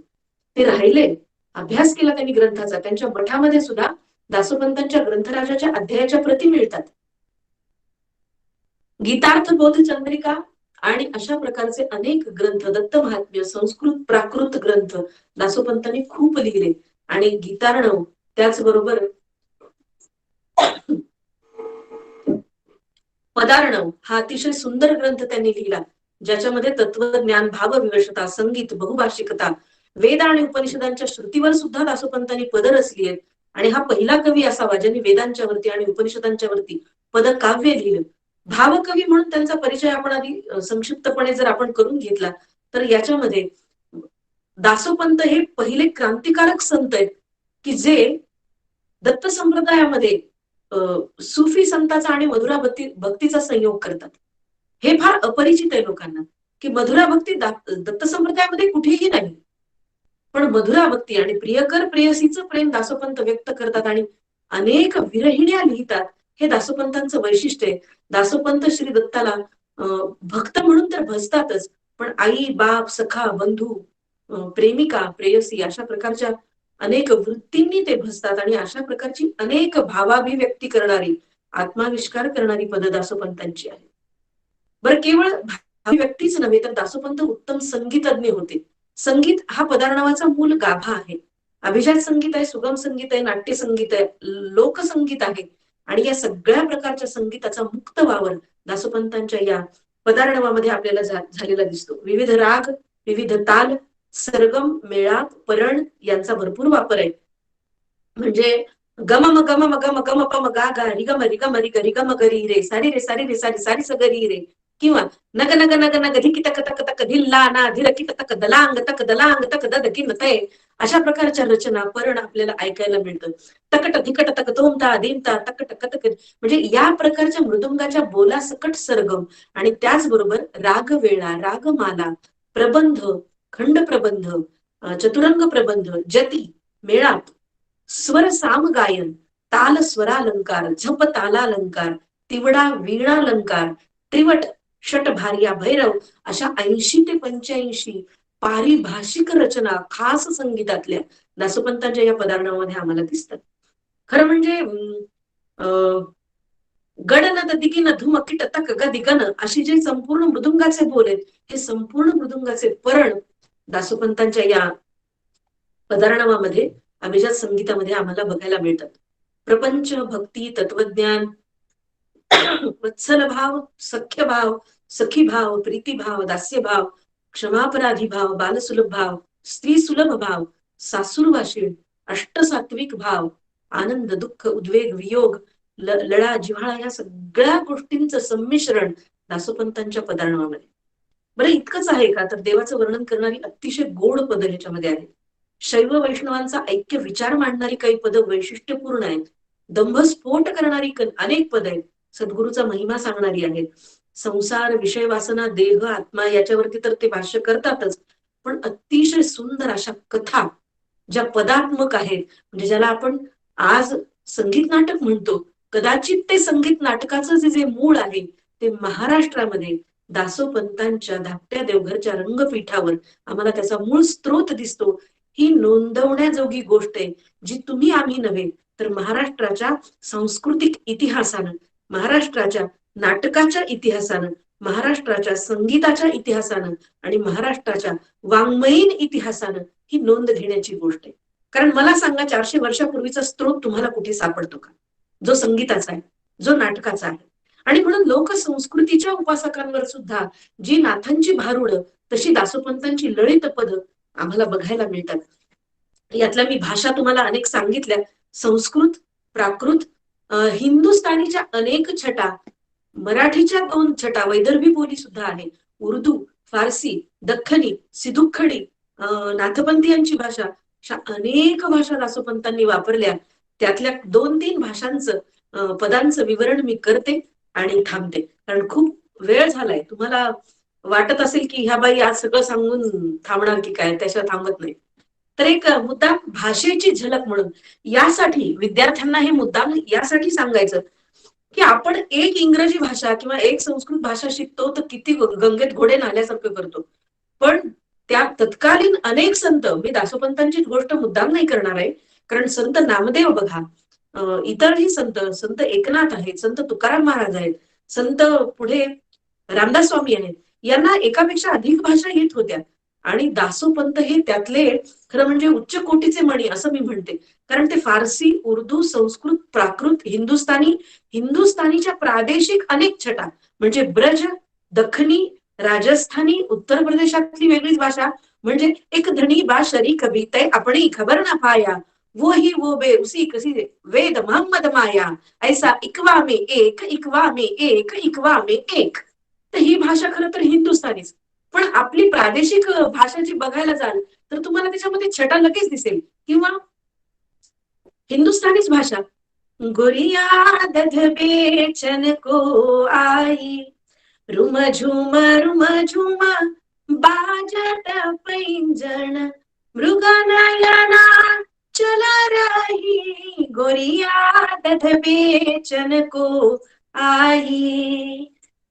ते राहिले, अभ्यास केला त्यांनी ग्रंथाचा. त्यांच्या मठामध्ये सुद्धा दासोपंतांच्या ग्रंथराजाच्या अध्यायाच्या प्रती मिळतात. गीतार्थ बोध चंद्रिका आणि अशा प्रकारचे अनेक ग्रंथ, दत्त महात्म्य, संस्कृत प्राकृत ग्रंथ दासोपंतांनी खूप लिहिले. आणि गीतार्णव त्याचबरोबर पदार्णव हा अतिशय सुंदर ग्रंथ त्यांनी लिहिला, ज्याच्यामध्ये तत्वज्ञान, भावविवशता, संगीत, बहुभाषिकता, वेद आणि उपनिषदांच्या श्रुतीवर सुद्धा दासोपंतांनी पद रचली आहेत. आणि हा पहिला कवी असावा ज्यांनी वेदांच्या वरती आणि उपनिषदांच्या वरती पद काव्य लिहिलं. भावकवी म्हणून त्यांचा परिचय आपण आधी संक्षिप्तपणे जर आपण करून घेतला तर याच्यामध्ये दासोपंत हे पहिले क्रांतिकारक संत आहेत की जे दत्त संप्रदायामध्ये सुफी संताचा आणि मधुरा भक्तीचा संयोग करतात. हे फार अपरिचित आहे लोकांना की मधुरा भक्ती दत्त संप्रदायामध्ये कुठेही नाही, पण मधुरा भक्ती आणि प्रियकर प्रेयसीचं प्रेम दासोपंत व्यक्त करतात आणि अनेक विरहिण्या लिहितात. हे दासोपंतांचं वैशिष्ट्य आहे. दासोपंत श्री दत्ताला भक्त म्हणून तर भजतातच, पण आई, बाप, सखा, बंधू, प्रेमिका, प्रेयसी अशा प्रकारच्या अनेक वृत्तींनी ते भजतात आणि अशा प्रकारची अनेक भावाभिव्यक्ती करणारी, आत्माविष्कार करणारी पद दासोपंतांची आहे. बरं, केवळ भावाभिव्यक्तीच नव्हे तर दासोपंत उत्तम संगीतज्ञ होते. संगीत हा पदार्णवाचा मूल गाभा आहे. अभिजात संगीत आहे, सुगम संगीत आहे, नाट्य संगीत आहे, लोकसंगीत आहे. आणि या सगळ्या प्रकारच्या संगीताचा मुक्त वावर दासोपंतांच्या या पदार्णवामध्ये आपल्याला झालेला दिसतो. विविध राग, विविध ताल, सरगम, मेळाप, परण यांचा भरपूर वापर आहे. म्हणजे गम म गम म गम गम प म गा गा रि गम रि गम रि ग रि गम ग रि रे सारी रे सारी रे सारी सारी स ग रि रे, किंवा नग नग नग नग धिकी तक तक तक धिल्ला ना धिरकी तक दलांग तक दलांग तक ददकी नतय, अशा प्रकारच्या रचना परण आपल्याला ऐकायला मिळतं. तकट धिकट तक तोमता दिमता तकट कतक, म्हणजे या प्रकारच्या मृदुंगाच्या बोलासकट सरगम आणि त्याचबरोबर रागवेळा, रागमाला, प्रबंध, खंड प्रबंध, चतुरंग प्रबंध, जती, मेळाप, स्वर साम गायन, ताल स्वरालंकार, झप तालालंकार, तिवडा वीणालंकार, त्रिवट, षटभार्या, भैरव अशा 80 ते 85 पारिभाषिक रचना खास संगीतातल्या दासोपंतांच्या या पदार्णवामध्ये आम्हाला दिसतात. खरं म्हणजे गडन दिगिन धुमकिट तक गदिगन अशी जे संपूर्ण मृदुंगाचे बोल आहेत, हे संपूर्ण मृदुंगाचे परण दासोपंतांच्या या पदार्णवामध्ये, अभिजात संगीतामध्ये आम्हाला बघायला मिळतात. प्रपंच, भक्ती, तत्वज्ञान, वत्सल भाव, सख्य भाव, सखी भाव, प्रीतिभाव, दास्यभाव, क्षमापराधी भाव, बालसुलभ भाव, स्त्री सुलभ भाव, सासूरवाशीण, अष्टसात्विक भाव, आनंद, दुःख, उद्वेग, वियोग, लळा, जिव्हाळा या सगळ्या गोष्टींचं संमिश्रण दासोपंतांच्या पदार्णवामध्ये. बरं, इतकंच आहे का, तर देवाचं वर्णन करणारी अतिशय गोड पद ह्याच्यामध्ये आहेत. शैव वैष्णवांचा ऐक्य विचार मांडणारी काही पद वैशिष्ट्यपूर्ण आहेत. दंभस्फोट करणारी अनेक पद आहेत. सद्गुरूचा महिमा सांगणारी आहेत. संसार, विषय वासना, देह, आत्मा याच्यावरती तर ते भाष्य करतातच, पण अतिशय सुंदर अशा कथा ज्या पदात्मक आहेत, म्हणजे ज्याला आपण आज संगीत नाटक म्हणतो, कदाचित ते संगीत नाटकाचं जे मूळ आहे ते महाराष्ट्रामध्ये दासोपंतांच्या धाकट्या देवघरच्या रंगपीठावर आम्हाला त्याचा मूळ स्रोत दिसतो. ही नोंदवण्याजोगी गोष्ट आहे, जी तुम्ही आम्ही नव्हे तर महाराष्ट्राच्या सांस्कृतिक इतिहासानं, महाराष्ट्राच्या नाटकाच्या इतिहासानं, महाराष्ट्राच्या संगीताच्या इतिहासानं आणि महाराष्ट्राच्या वाङ्मयीन इतिहासानं ही नोंद घेण्याची गोष्ट आहे. कारण मला सांगा, 400 वर्षापूर्वीचा स्रोत तुम्हाला कुठे सापडतो का, जो संगीताचा आहे, जो नाटकाचा आहे? आणि म्हणून लोकसंस्कृतीच्या उपासकांवर सुद्धा जी नाथांची भारुड, तशी दासोपंतांची ललित पद आम्हाला बघायला मिळतात. यातल्या मी भाषा तुम्हाला अनेक सांगितल्या, संस्कृत, प्राकृत, हिंदुस्थानीच्या अनेक छटा, मराठीच्या 2 छटा, वैदर्भी बोली सुद्धा आहे, उर्दू, फारसी, दख्खनी, सिधुखडी, नाथपंथीयांची भाषा, अशा अनेक भाषा दासोपंतांनी वापरल्या. त्यातल्या 2-3 भाषांचं पदांचं विवरण मी करते आणि थांबते, कारण खूप वेळ झालाय. तुम्हाला वाटत असेल की ह्या बाई आज सगळं सांगून थांबणार की काय, त्याशिवाय थांबत नाही. तर एक मुद्दाम भाषेची झलक म्हणून, यासाठी विद्यार्थ्यांना हे मुद्दाम यासाठी सांगायचं की आपण एक इंग्रजी भाषा किंवा एक संस्कृत भाषा शिकतो तर किती गंगेत घोडे नाल्यासारखं करतो, पण त्या तत्कालीन अनेक संत, मी दासोपंतांची गोष्ट मुद्दाम नाही करणार आहे, कारण संत नामदेव बघा, इतरही संत, संत एकनाथ आहेत, संत तुकाराम महाराज आहेत, संत पुढे रामदास स्वामी आहेत, यांना एकापेक्षा अधिक भाषा येत होत्या. आणि दासोपंत हे त्यातले खरं म्हणजे उच्च कोटीचे मणी असं मी म्हणते. कारण ते फारसी, उर्दू, संस्कृत, प्राकृत, हिंदुस्थानीच्या प्रादेशिक अनेक छटा म्हणजे ब्रज, दखनी, राजस्थानी, उत्तर प्रदेशातली वेगळीच भाषा म्हणजे एक धनी बा शरीक बीते अपनी खबर ना पाया वो ही वो बे उसी कसी वेद मोहम्मद माया ऐसा इकवा में एक, इकवा में एक, इकवा में एक. तर ही भाषा खरं तर हिंदुस्थानीच. पण आपली प्रादेशिक भाषा जी बघायला जाल तर तुम्हाला त्याच्यामध्ये छटा लगेच दिसेल. किंवा हिंदुस्थानीच भाषा, गोरिया दध बेचन को आई रुम झुम बाजत पैंजण मृगनयना चला रही गोरिया दध बेचन को आई.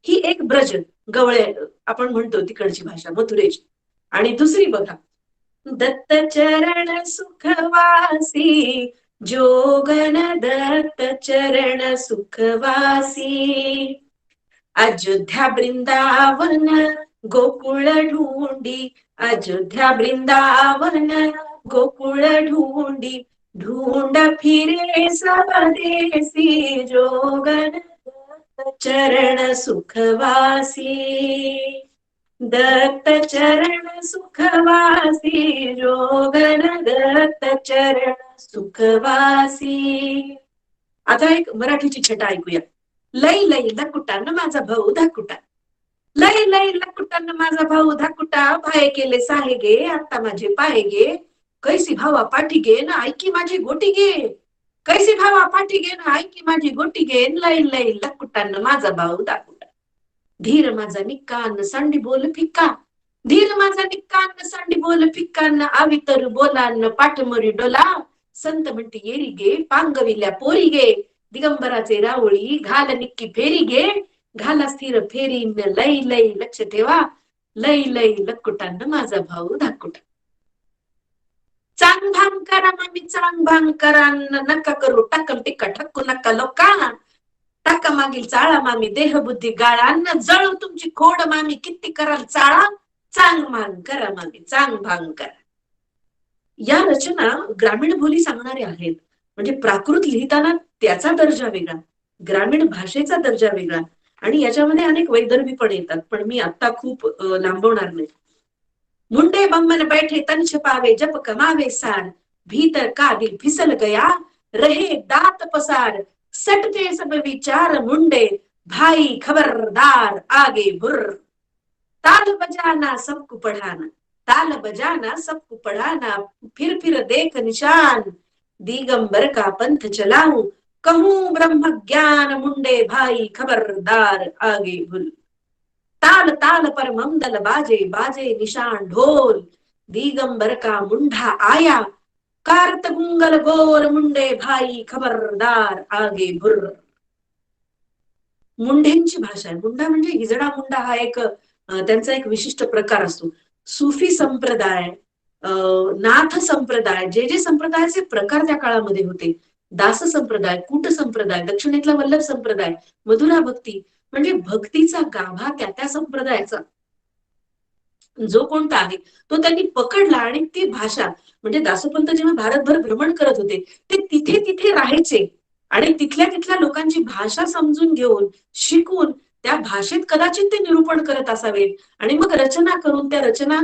ही एक ब्रज गवळे आपण म्हणतो तिकडची भाषा, मथुरेची. आणि दुसरी बघा, दत्त चरण सुखवासी जोगन दत्त चरण सुखवासी अयोध्या वृंदावन गोकुळ ढूंढी अयोध्या वृंदावन गोकुळ ढूंढी ढूंढ फिरे सब देसी जोगन दत्त चरण सुखवासी दत्त चरण सुखवासी जोगन दत्त चरण सुखवासी. आता एक मराठीची छटा ऐकूया. लई लई लकुटान माझा भाऊ धाकुटा, लई लई लकुटान माझा भाऊ धाकुटा, भाये केले साहे गे आता माझे पाहे गे, कैसी भावा पाठी गे ना ऐकी माझी गोटी गे, कैसी भावा पाठी गे ना ऐकी माझी गोटी गे, लई लई लकुटान माझा भाऊ धाकुटा. धीर माझा निक्कान सांडी बोल फिक्का, धीर माझा निक्कान सांडी बोल फिक्कान, आवी तर बोलान पाठमरी डोला, संत म्हणती येरी गे पांगविल्या पोरी गे, दिगंबराचे रावळी घाल निक्की फेरी गे, घाला स्थिर फेरी लई लई लक्ष ठेवा, लई लई लकुटान माझा भाऊ धाकुटा. चांग भांग करा मामी चांग भांग करा, नका करू टाकम टिक्का ठक्कू नका लोका, टाका मागील चाळा मामी देह बुद्धी गाळा, जळू तुमची खोड मामी किती कराल चाळा, चांग भांग करा मामी चांग भांग करा. या रचना ग्रामीण बोली सांगणाऱ्या आहेत. म्हणजे प्राकृत लिहिताना त्याचा दर्जा वेगळा, ग्रामीण भाषेचा दर्जा वेगळा, आणि याच्यामध्ये अनेक वैदर्भी पण येतात. पण मी आता खूप लांबवणार नाही. मुंडे बम्मन बैठे तन छपावे जप कमावे सार, भीतर का दिल फिसल गया रहे दात पसार, सटते सब विचार मुंडे भाई खबरदार आगे बुर्र, ताल बजाना सबको पढ़ाना, ताल बजाना सबको पढ़ाना, फिर देख निशान, दिगंबर का पंथ चलाऊं, कहूं ब्रह्म ज्ञान मुंडे भाई खबरदार आगे भूल. ताल ताल पर ममदल बाजे बाजे निशान ढोल, दिगंबर का मुंडा आया, कार्त गुंगल गोल मुंडे भाई खबरदार आगे भुर्र. मुंडेंची भाषा आहे. मुंडा म्हणजे हिजडा मुंडा हा एक त्यांचा एक विशिष्ट प्रकार असतो. सुफी संप्रदाय, नाथ संप्रदाय, जे जे संप्रदायाचे प्रकार त्या काळामध्ये होते, दास संप्रदाय, कूट संप्रदाय, दक्षिणेतला वल्लभ संप्रदाय, मधुरा भक्ती, म्हणजे भक्तीचा गाभा त्या त्या संप्रदायाचा जो कोणता आहे तो त्यांनी पकडला. आणि ती भाषा म्हणजे दासोपंत जेव्हा भारतभर भ्रमण करत होते ते तिथे तिथे राहायचे आणि तिथल्या लोकांची भाषा समजून घेऊन शिकून त्या भाषेत कदाचित ते निरूपण करत असावेत आणि मग रचना करून त्या रचना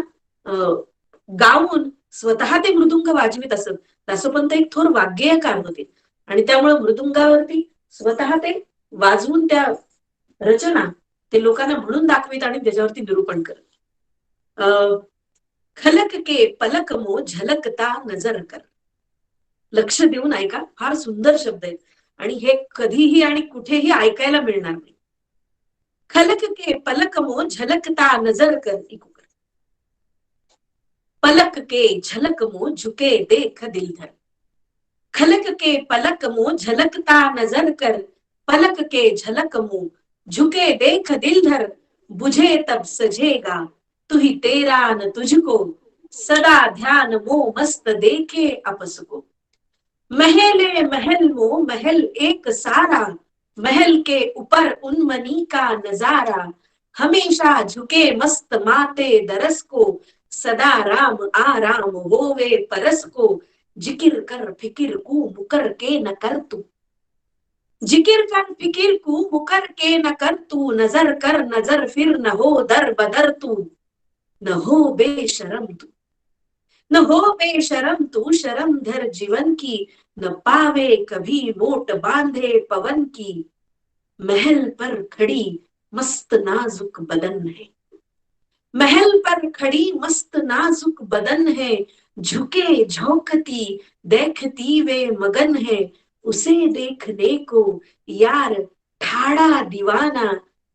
गाऊन स्वतः ते मृदुंग वाजवित असत. दासोपंत एक थोर वाग्गेयकार होते आणि त्यामुळे मृदुंगावरती स्वतः ते वाजवून त्या रचना ते लोकांना म्हणून दाखवित आणि त्याच्यावरती निरूपण करत. खलक के पलक मो झलकता नजर कर. लक्ष देऊन ऐका, फार सुंदर शब्द आहेत आणि हे कधीही आणि कुठेही ऐकायला मिळणार नाही. खलक के पलक मो झलकता नजर कर. पलक के झलक मो झुके देख दिल धर. खलक के पलक मो झलकता नजर कर, पलक के झलक मो झुके देख दिल धर. बुझे तब सजेगा तू ही तेरा न तुझको, सदा ध्यान मो मस्त देखे आपस को. महले महल मो महल एक सारा, महल के ऊपर उन्मनी का नजारा, हमेशा झुके मस्त माते दरस को, सदा राम आराम होवे परस को, जिकिर कर फिकिर कू मुकर के न कर तू, जिकिर कर फिकिर कू मुकर के न कर तू, नजर कर नजर फिर न हो दर बदर तू, न हो बेशरम तू, न हो बेशरम तू, शर्म धर जीवन की, न पावे कभी मोट बांधे पवन की, महल पर खड़ी मस्त नाजुक बदन है, महल पर खड़ी मस्त नाजुक बदन है, झुके झोंकती देखती वे मगन है, उसे देखने को यार ठाड़ा दीवाना,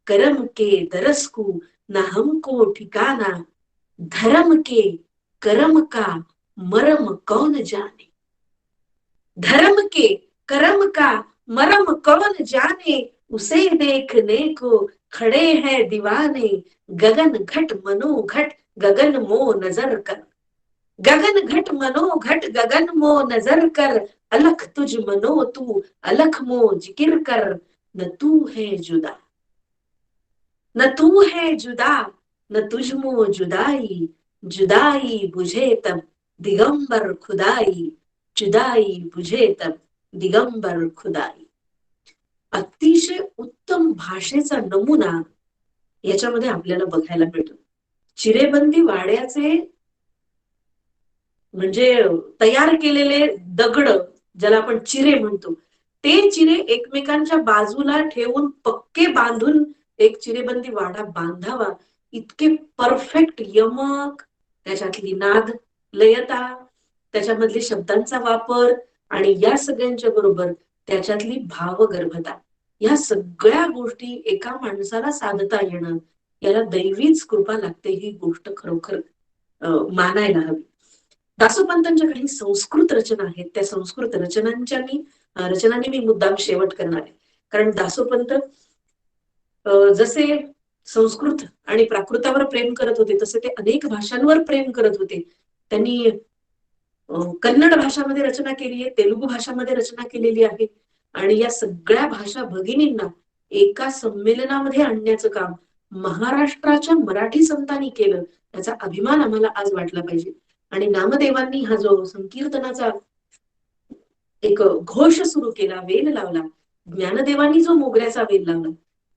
करम के दरस को न हमको ठिकाना, धर्म के करम का मरम कौन जाने, धर्म के करम का मरम कौन जाने, उसे देखने को खड़े हैं दीवाने, गगन घट मनोघट गगन मो नजर कर, गगन घट मनोघट गगन मो नजर कर, अलख तुझ मनो तू अलख मो जिकिर कर, न तू है जुदा, न तू है जुदा, न तुझ मो जुदाई, जुदाई बुझे तब दिगंबर खुदाई, जुदाई बुझे तब दिगंबर खुदाई. अतिशय उत्तम भाषेचा नमुना याच्यामध्ये आपल्याला बघायला मिळतो. चिरेबंदी वाड्याचे म्हणजे तयार केलेले दगड, ज्याला आपण चिरे म्हणतो, ते चिरे एकमेकांच्या बाजूला ठेवून पक्के बांधून एक चिरेबंदी वाडा बांधावा, इतके परफेक्ट यमक, त्याच्यातली नाद लयता, त्याच्यामधली शब्दांचा वापर आणि या सगळ्यांच्या बरोबर त्याच्यातली भावगर्भता, या सगळ्या गोष्टी एका माणसाला साधता येणं, याला दैवीच कृपा लागते, ही गोष्ट खरोखर मानायला हवी. दासोपंतांच्या काही संस्कृत रचना आहेत, त्या संस्कृत रचनांनी मी मुद्दाम शेवट करणार आहे. कारण दासोपंत जसे संस्कृत आणि प्राकृतावर प्रेम करत होते, तसे ते अनेक भाषांवर प्रेम करत होते. त्यांनी कन्नड भाषामध्ये रचना केली आहे, तेलुगू भाषामध्ये रचना केलेली आहे, आणि या सगळ्या भाषा भगिनींना एका संमेलनामध्ये आणण्याचं काम महाराष्ट्राच्या मराठी संतांनी केलं, याचा अभिमान आम्हाला आज वाटला पाहिजे. आणि नामदेवांनी हा जो संकीर्तनाचा एक घोष सुरू केला, वेल लावला, ज्ञानदेवांनी जो मोगऱ्याचा वेल लावला,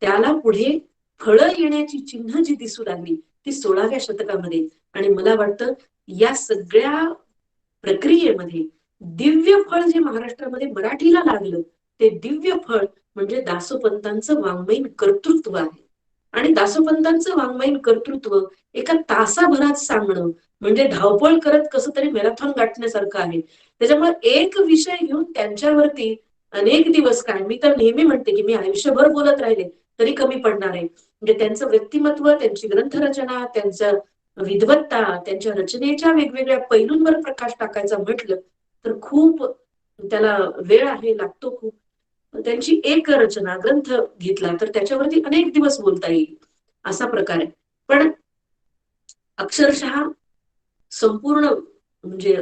त्याला पुढे फळं येण्याची चिन्ह जी दिसू लागली ती 16व्या शतकामध्ये. आणि मला वाटतं या सगळ्या प्रक्रियेमध्ये दिव्य फळ जे महाराष्ट्रामध्ये मराठीला लागलं, ते दिव्य फळ म्हणजे दासोपंतांचं वाङ्मयीन कर्तृत्व आहे. आणि दासोपंतांचं वाङ्मयीन कर्तृत्व एका तासाभरात सांगणं म्हणजे धावपळ करत कसं तरी मॅरेथॉन गाठण्यासारखं आहे. त्याच्यामुळे एक विषय घेऊन त्यांच्यावरती अनेक दिवस काय, मी तर नेहमी म्हणते की मी आयुष्यभर बोलत राहिले तरी कमी पडणार आहे. म्हणजे त्यांचं व्यक्तिमत्व, त्यांची ग्रंथरचना, त्यांचं विद्वत्ता, त्यांच्या रचनेच्या वेगवेगळ्या पैलूंवर प्रकाश टाकायचा म्हटलं तर खूप त्याला वेळ आहे, लागतो खूप. त्यांची एक रचना ग्रंथ घेतला तर त्याच्यावरती अनेक दिवस बोलता येईल असा प्रकार आहे. पण अक्षरशः संपूर्ण म्हणजे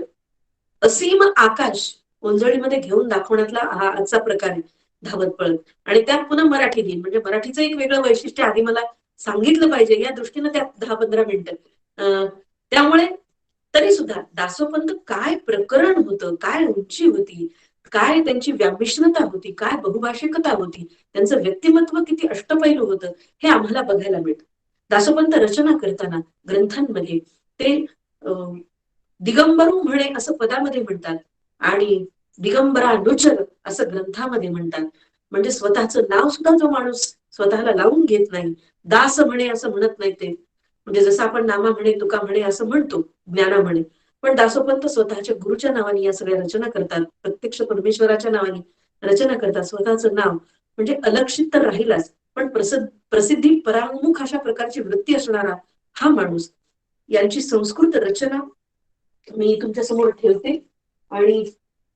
असीम आकाश ओंजळीमध्ये घेऊन दाखवण्यातला हा आजचा प्रकार आहे, धावत पळत. आणि त्यात पुन्हा मराठी दिन, म्हणजे मराठीचं एक वेगळं वैशिष्ट्य आधी मला सांगितलं पाहिजे, या दृष्टीनं त्यात 10-15 मिनिटं. त्यामुळे तरी सुद्धा दासोपंत काय प्रकरण होतं, काय उंची होती, काय त्यांची व्यामिश्रता होती, काय बहुभाषिकता होती, त्यांचं व्यक्तिमत्व किती अष्टपैलू होतं, हे आम्हाला बघायला मिळतं. दासोपंत रचना करताना ग्रंथांमध्ये ते दिगंबरू म्हणे असं पदामध्ये म्हणतात आणि दिगंबरा नुचर असं ग्रंथामध्ये म्हणतात. म्हणजे स्वतःचं नाव सुद्धा जो माणूस स्वतःला लावून घेत नाही, दास म्हणे असं म्हणत नाही ते. म्हणजे जसं आपण नामा म्हणे, तुका म्हणे असं म्हणतो, ज्ञाना म्हणे, पण दासोपंत स्वतःच्या गुरुच्या नावाने या सगळ्या रचना करतात, प्रत्यक्ष परमेश्वराच्या नावाने रचना करतात. स्वतःचं नाव म्हणजे अलक्षित तर राहिलाच, पण प्रसिद्धी परांगमुख अशा प्रकारची वृत्ती असणारा हा माणूस, यांची संस्कृत रचना मी तुमच्या समोर ठेवते आणि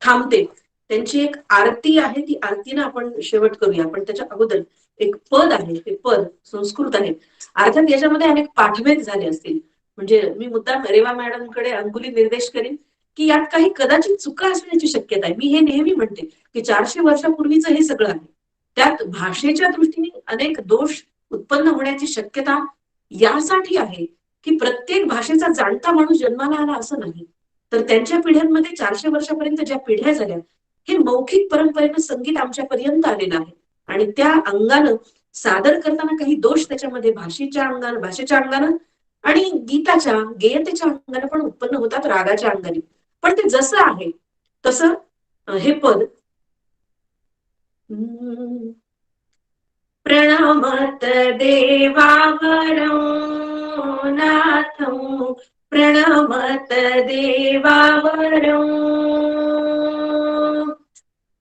थांबते. त्यांची एक आरती आहे, ती आरतीनं आपण शेवट करूया. पण त्याच्या अगोदर एक पद आहे, ते पद संस्कृत आहे. अर्थात याच्यामध्ये अनेक पाठभेद झाले असतील, म्हणजे मी मुद्दाम रेवा मॅडमकडे अंगुली निर्देश करीन की यात काही कदाचित चुका असण्याची शक्यता आहे. मी हे नेहमी म्हणते की 400 वर्षापूर्वीचं हे सगळं आहे. त्यात भाषेच्या दृष्टीने अनेक दोष उत्पन्न होण्याची शक्यता यासाठी आहे की प्रत्येक भाषेचा जाणता माणूस जन्माला आला असं नाही. तर त्यांच्या पिढ्यांमध्ये 400 वर्षापर्यंत ज्या पिढ्या झाल्या हे मौखिक परंपरेनं संगीत आमच्यापर्यंत आलेलं आहे आणि त्या अंगानं सादर करताना काही दोष त्याच्यामध्ये भाषेच्या अंगानं आणि गीताच्या गेयतेच्या अंगाने पण उत्पन्न होतात, रागाच्या अंगाने. पण ते जसं आहे तसं हे पद प्रणमत देवावरं नाथं प्रणमत देवावरं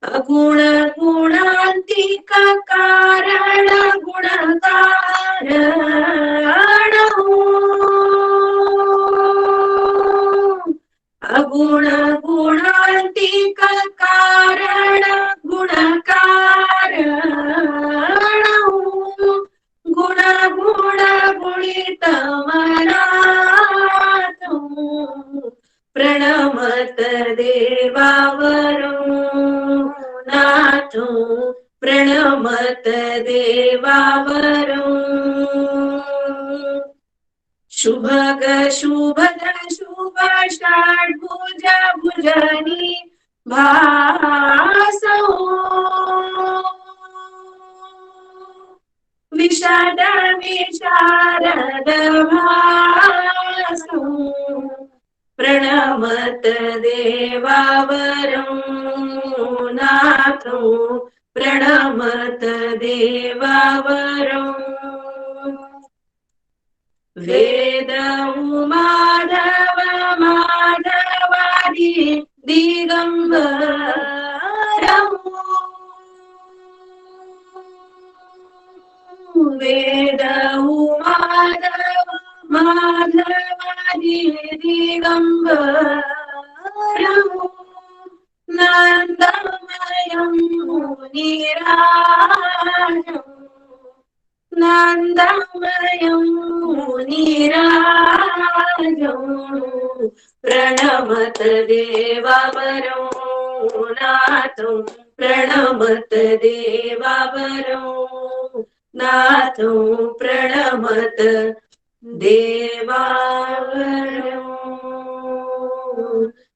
अगुण गुणांतिका कारण गुणकारण अगुण गुणांतिका कारण गुणकारण गुण गुण गुणित मनातु प्रणमत देवावरं नाथो प्रणमत देवावरं शुभग शुभद शुभ षड्भुज भुजनी भासो विशाद विशारद भासो प्रणमत देवावरं नाथो प्रणमत देवावरं वेद माधव माधवादि दिगंबरं वेद माधव माधवादि दिगंबरं नंदमयं मुनिराजं नंदमयं मुनिराजं प्रणमत देवावरं नाथो प्रणमत देवावरं नाथो प्रणमत देवावरं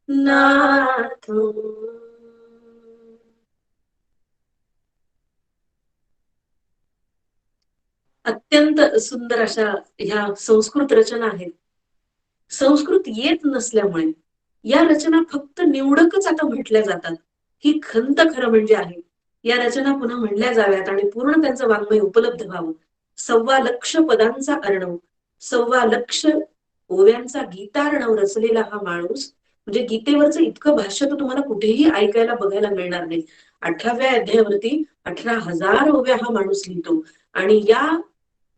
नाथो. अत्यंत सुंदर अशा ह्या संस्कृत रचना आहेत. संस्कृत येत नसल्यामुळे या रचना फक्त निवडकच आता म्हटल्या जातात. ही खंत खरं म्हणजे आहे. या रचना पुन्हा म्हणल्या जाव्यात आणि पूर्ण त्यांचं वाङ्मय उपलब्ध व्हावं. 1.25 लाख पदांचा अर्णव, 1.25 लाख ओव्यांचा गीतार्णव रचलेला हा माणूस म्हणजे गीतेवरचं इतकं भाष्य तर तुम्हाला कुठेही ऐकायला बघायला मिळणार नाही. 18व्या अध्यायावरती 18,000 ओव्या हा माणूस लिहितो आणि या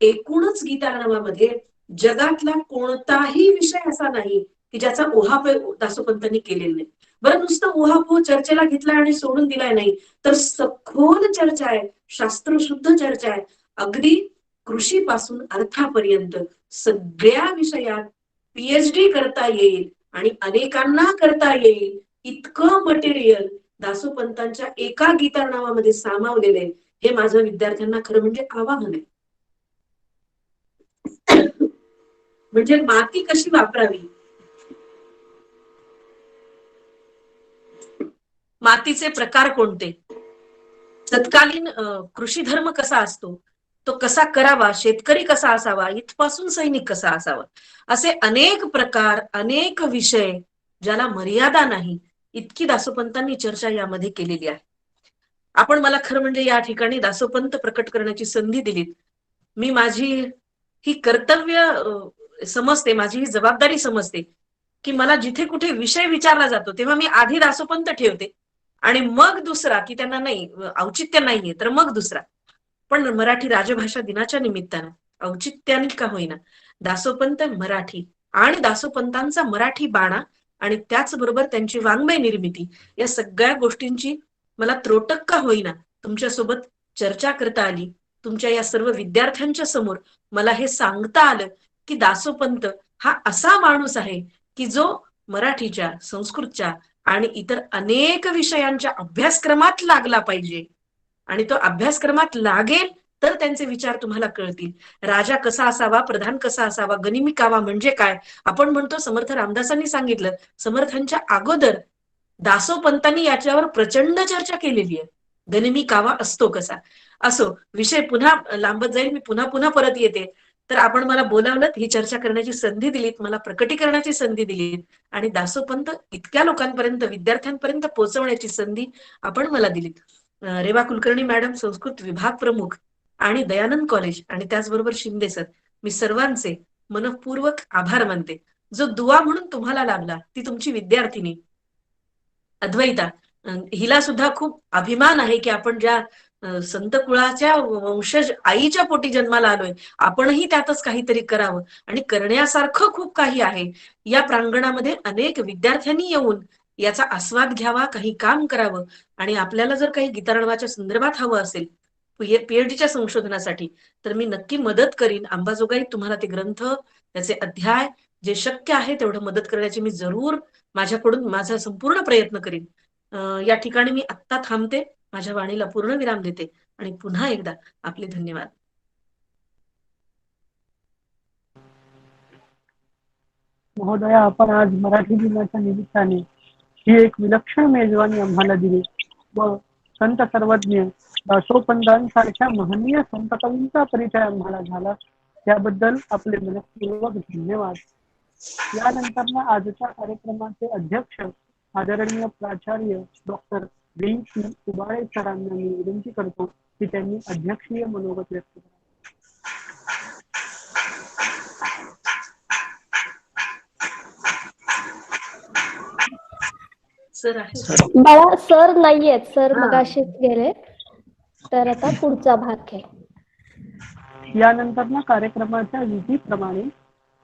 एकूणच गीतार्णवामध्ये जगातला कोणताही विषय असा नाही की ज्याचा उहापोह दासोपंतांनी केलेला नाही. बरं, नुसतं उहापोह चर्चेला घेतलाय आणि सोडून दिलाय नाही, तर सखोल चर्चा आहे, शास्त्रशुद्ध चर्चा आहे. अगदी कृषीपासून अर्थापर्यंत सगळ्या विषयात PhD करता येईल आणि अनेकांना करता येईल इतकं मटेरियल दासोपंतांच्या एका गीतार्णवामध्ये सामावलेलं आहे. हे माझं विद्यार्थ्यांना खरं म्हणजे आवाहन आहे. म्हणजे माती कशी वापरावी, मातीचे प्रकार कोणते, तत्कालीन कृषी धर्म कसा असतो, तो कसा करावा, शेतकरी कसा असावा, इथपासून सैनिक कसा असावा, असे अनेक प्रकार, अनेक विषय ज्याला मर्यादा नाही, इतकी दासोपंतांनी चर्चा यामध्ये केलेली आहे. आपण मला खरं म्हणजे या ठिकाणी दासोपंत प्रकट करण्याची संधी दिलीत. मी माझी ही कर्तव्य समजते, माझी ही जबाबदारी समजते की मला जिथे कुठे विषय विचारला जातो तेव्हा मी आधी दासोपंत ठेवते आणि मग दुसरा, की त्यांना नाही औचित्य नाहीये तर मग दुसरा. पण मराठी राजभाषा दिनाच्या निमित्तानं औचित्याने का होईना दासोपंत मराठी आणि दासोपंतांचा मराठी बाणा आणि त्याचबरोबर त्यांची वाङ्मय निर्मिती या सगळ्या गोष्टींची मला त्रोटक का होईना तुमच्यासोबत चर्चा करता आली. तुमच्या या सर्व विद्यार्थ्यांच्या समोर मला हे सांगता आलं की दासोपंत हा असा माणूस आहे की जो मराठीच्या, संस्कृतच्या आणि इतर अनेक विषयांच्या अभ्यासक्रमात लागला पाहिजे. आणि तो अभ्यासक्रमात लागेल तर त्यांचे विचार तुम्हाला कळतील. राजा कसा असावा, प्रधान कसा असावा, गनिमी कावा म्हणजे काय. आपण म्हणतो समर्थ रामदासांनी सांगितलं, समर्थांच्या अगोदर दासोपंतांनी याच्यावर प्रचंड चर्चा केलेली आहे. गनिमी कावा असतो कसा. असो, विषय पुन्हा लांबत जाईल, मी पुन्हा पुन्हा परत येते. तर आपण मला बोलावलं, ही चर्चा करण्याची संधी दिलीत, मला प्रकटीकरणाची संधी दिलीत आणि दासोपंत इतक्या लोकांपर्यंत, विद्यार्थ्यांपर्यंत पोहोचवण्याची संधी आपण मला दिलीत. रेवा कुलकर्णी मॅडम, संस्कृत विभाग प्रमुख आणि दयानंद कॉलेज आणि त्याचबरोबर शिंदे सर, मी सर्वांचे मनपूर्वक आभार मानते. जो दुवा म्हणून तुम्हाला लाभला ती तुमची विद्यार्थिनी अद्वैता, हिला सुद्धा खूप अभिमान आहे की आपण ज्या संत कुळाच्या वंशज आईच्या पोटी जन्माला आलोय, आपणही त्यातच काहीतरी करावं आणि करण्यासारखं खूप काही आहे. या प्रांगणामध्ये अनेक विद्यार्थ्यांनी येऊन याचा आस्वाद घ्यावा, काही काम करावं आणि आपल्याला जर काही गीतारणवाच्या संदर्भात हवं असेल पीएचडीच्या संशोधनासाठी तर मी नक्की मदत करीन. अंबाजोगाई तुम्हाला ते ग्रंथ, त्याचे अध्याय जे शक्य आहे तेवढं मदत करण्याची मी जरूर माझ्याकडून माझा संपूर्ण प्रयत्न करीन. या ठिकाणी मी आत्ता थांबते, माझ्या वाणीला पूर्ण विराम देते आणि पुन्हा एकदा आपले धन्यवाद. महोदया, आपण आज मराठी दिनाच्या निमित्ताने ही एक विलक्षण मेजवानी आम्हाला दिली व संत सर्वज्ञ दासोपंतांसारख्या महनीय संत कवींचा परिचय आम्हाला झाला, त्याबद्दल आपले मनपूर्वक धन्यवाद. यानंतर आजच्या कार्यक्रमाचे अध्यक्ष आदरणीय प्राचार्य डॉक्टर V.P. उबाळे सरांना मी विनंती करतो की त्यांनी अध्यक्षीय मनोगत व्यक्त करावे. सर आहे बाळा, सर नाहीयेत, सर मगाशीच गेले, तर आता पुढचा भाग घे. यानंतर कार्यक्रमाच्या विधीप्रमाणे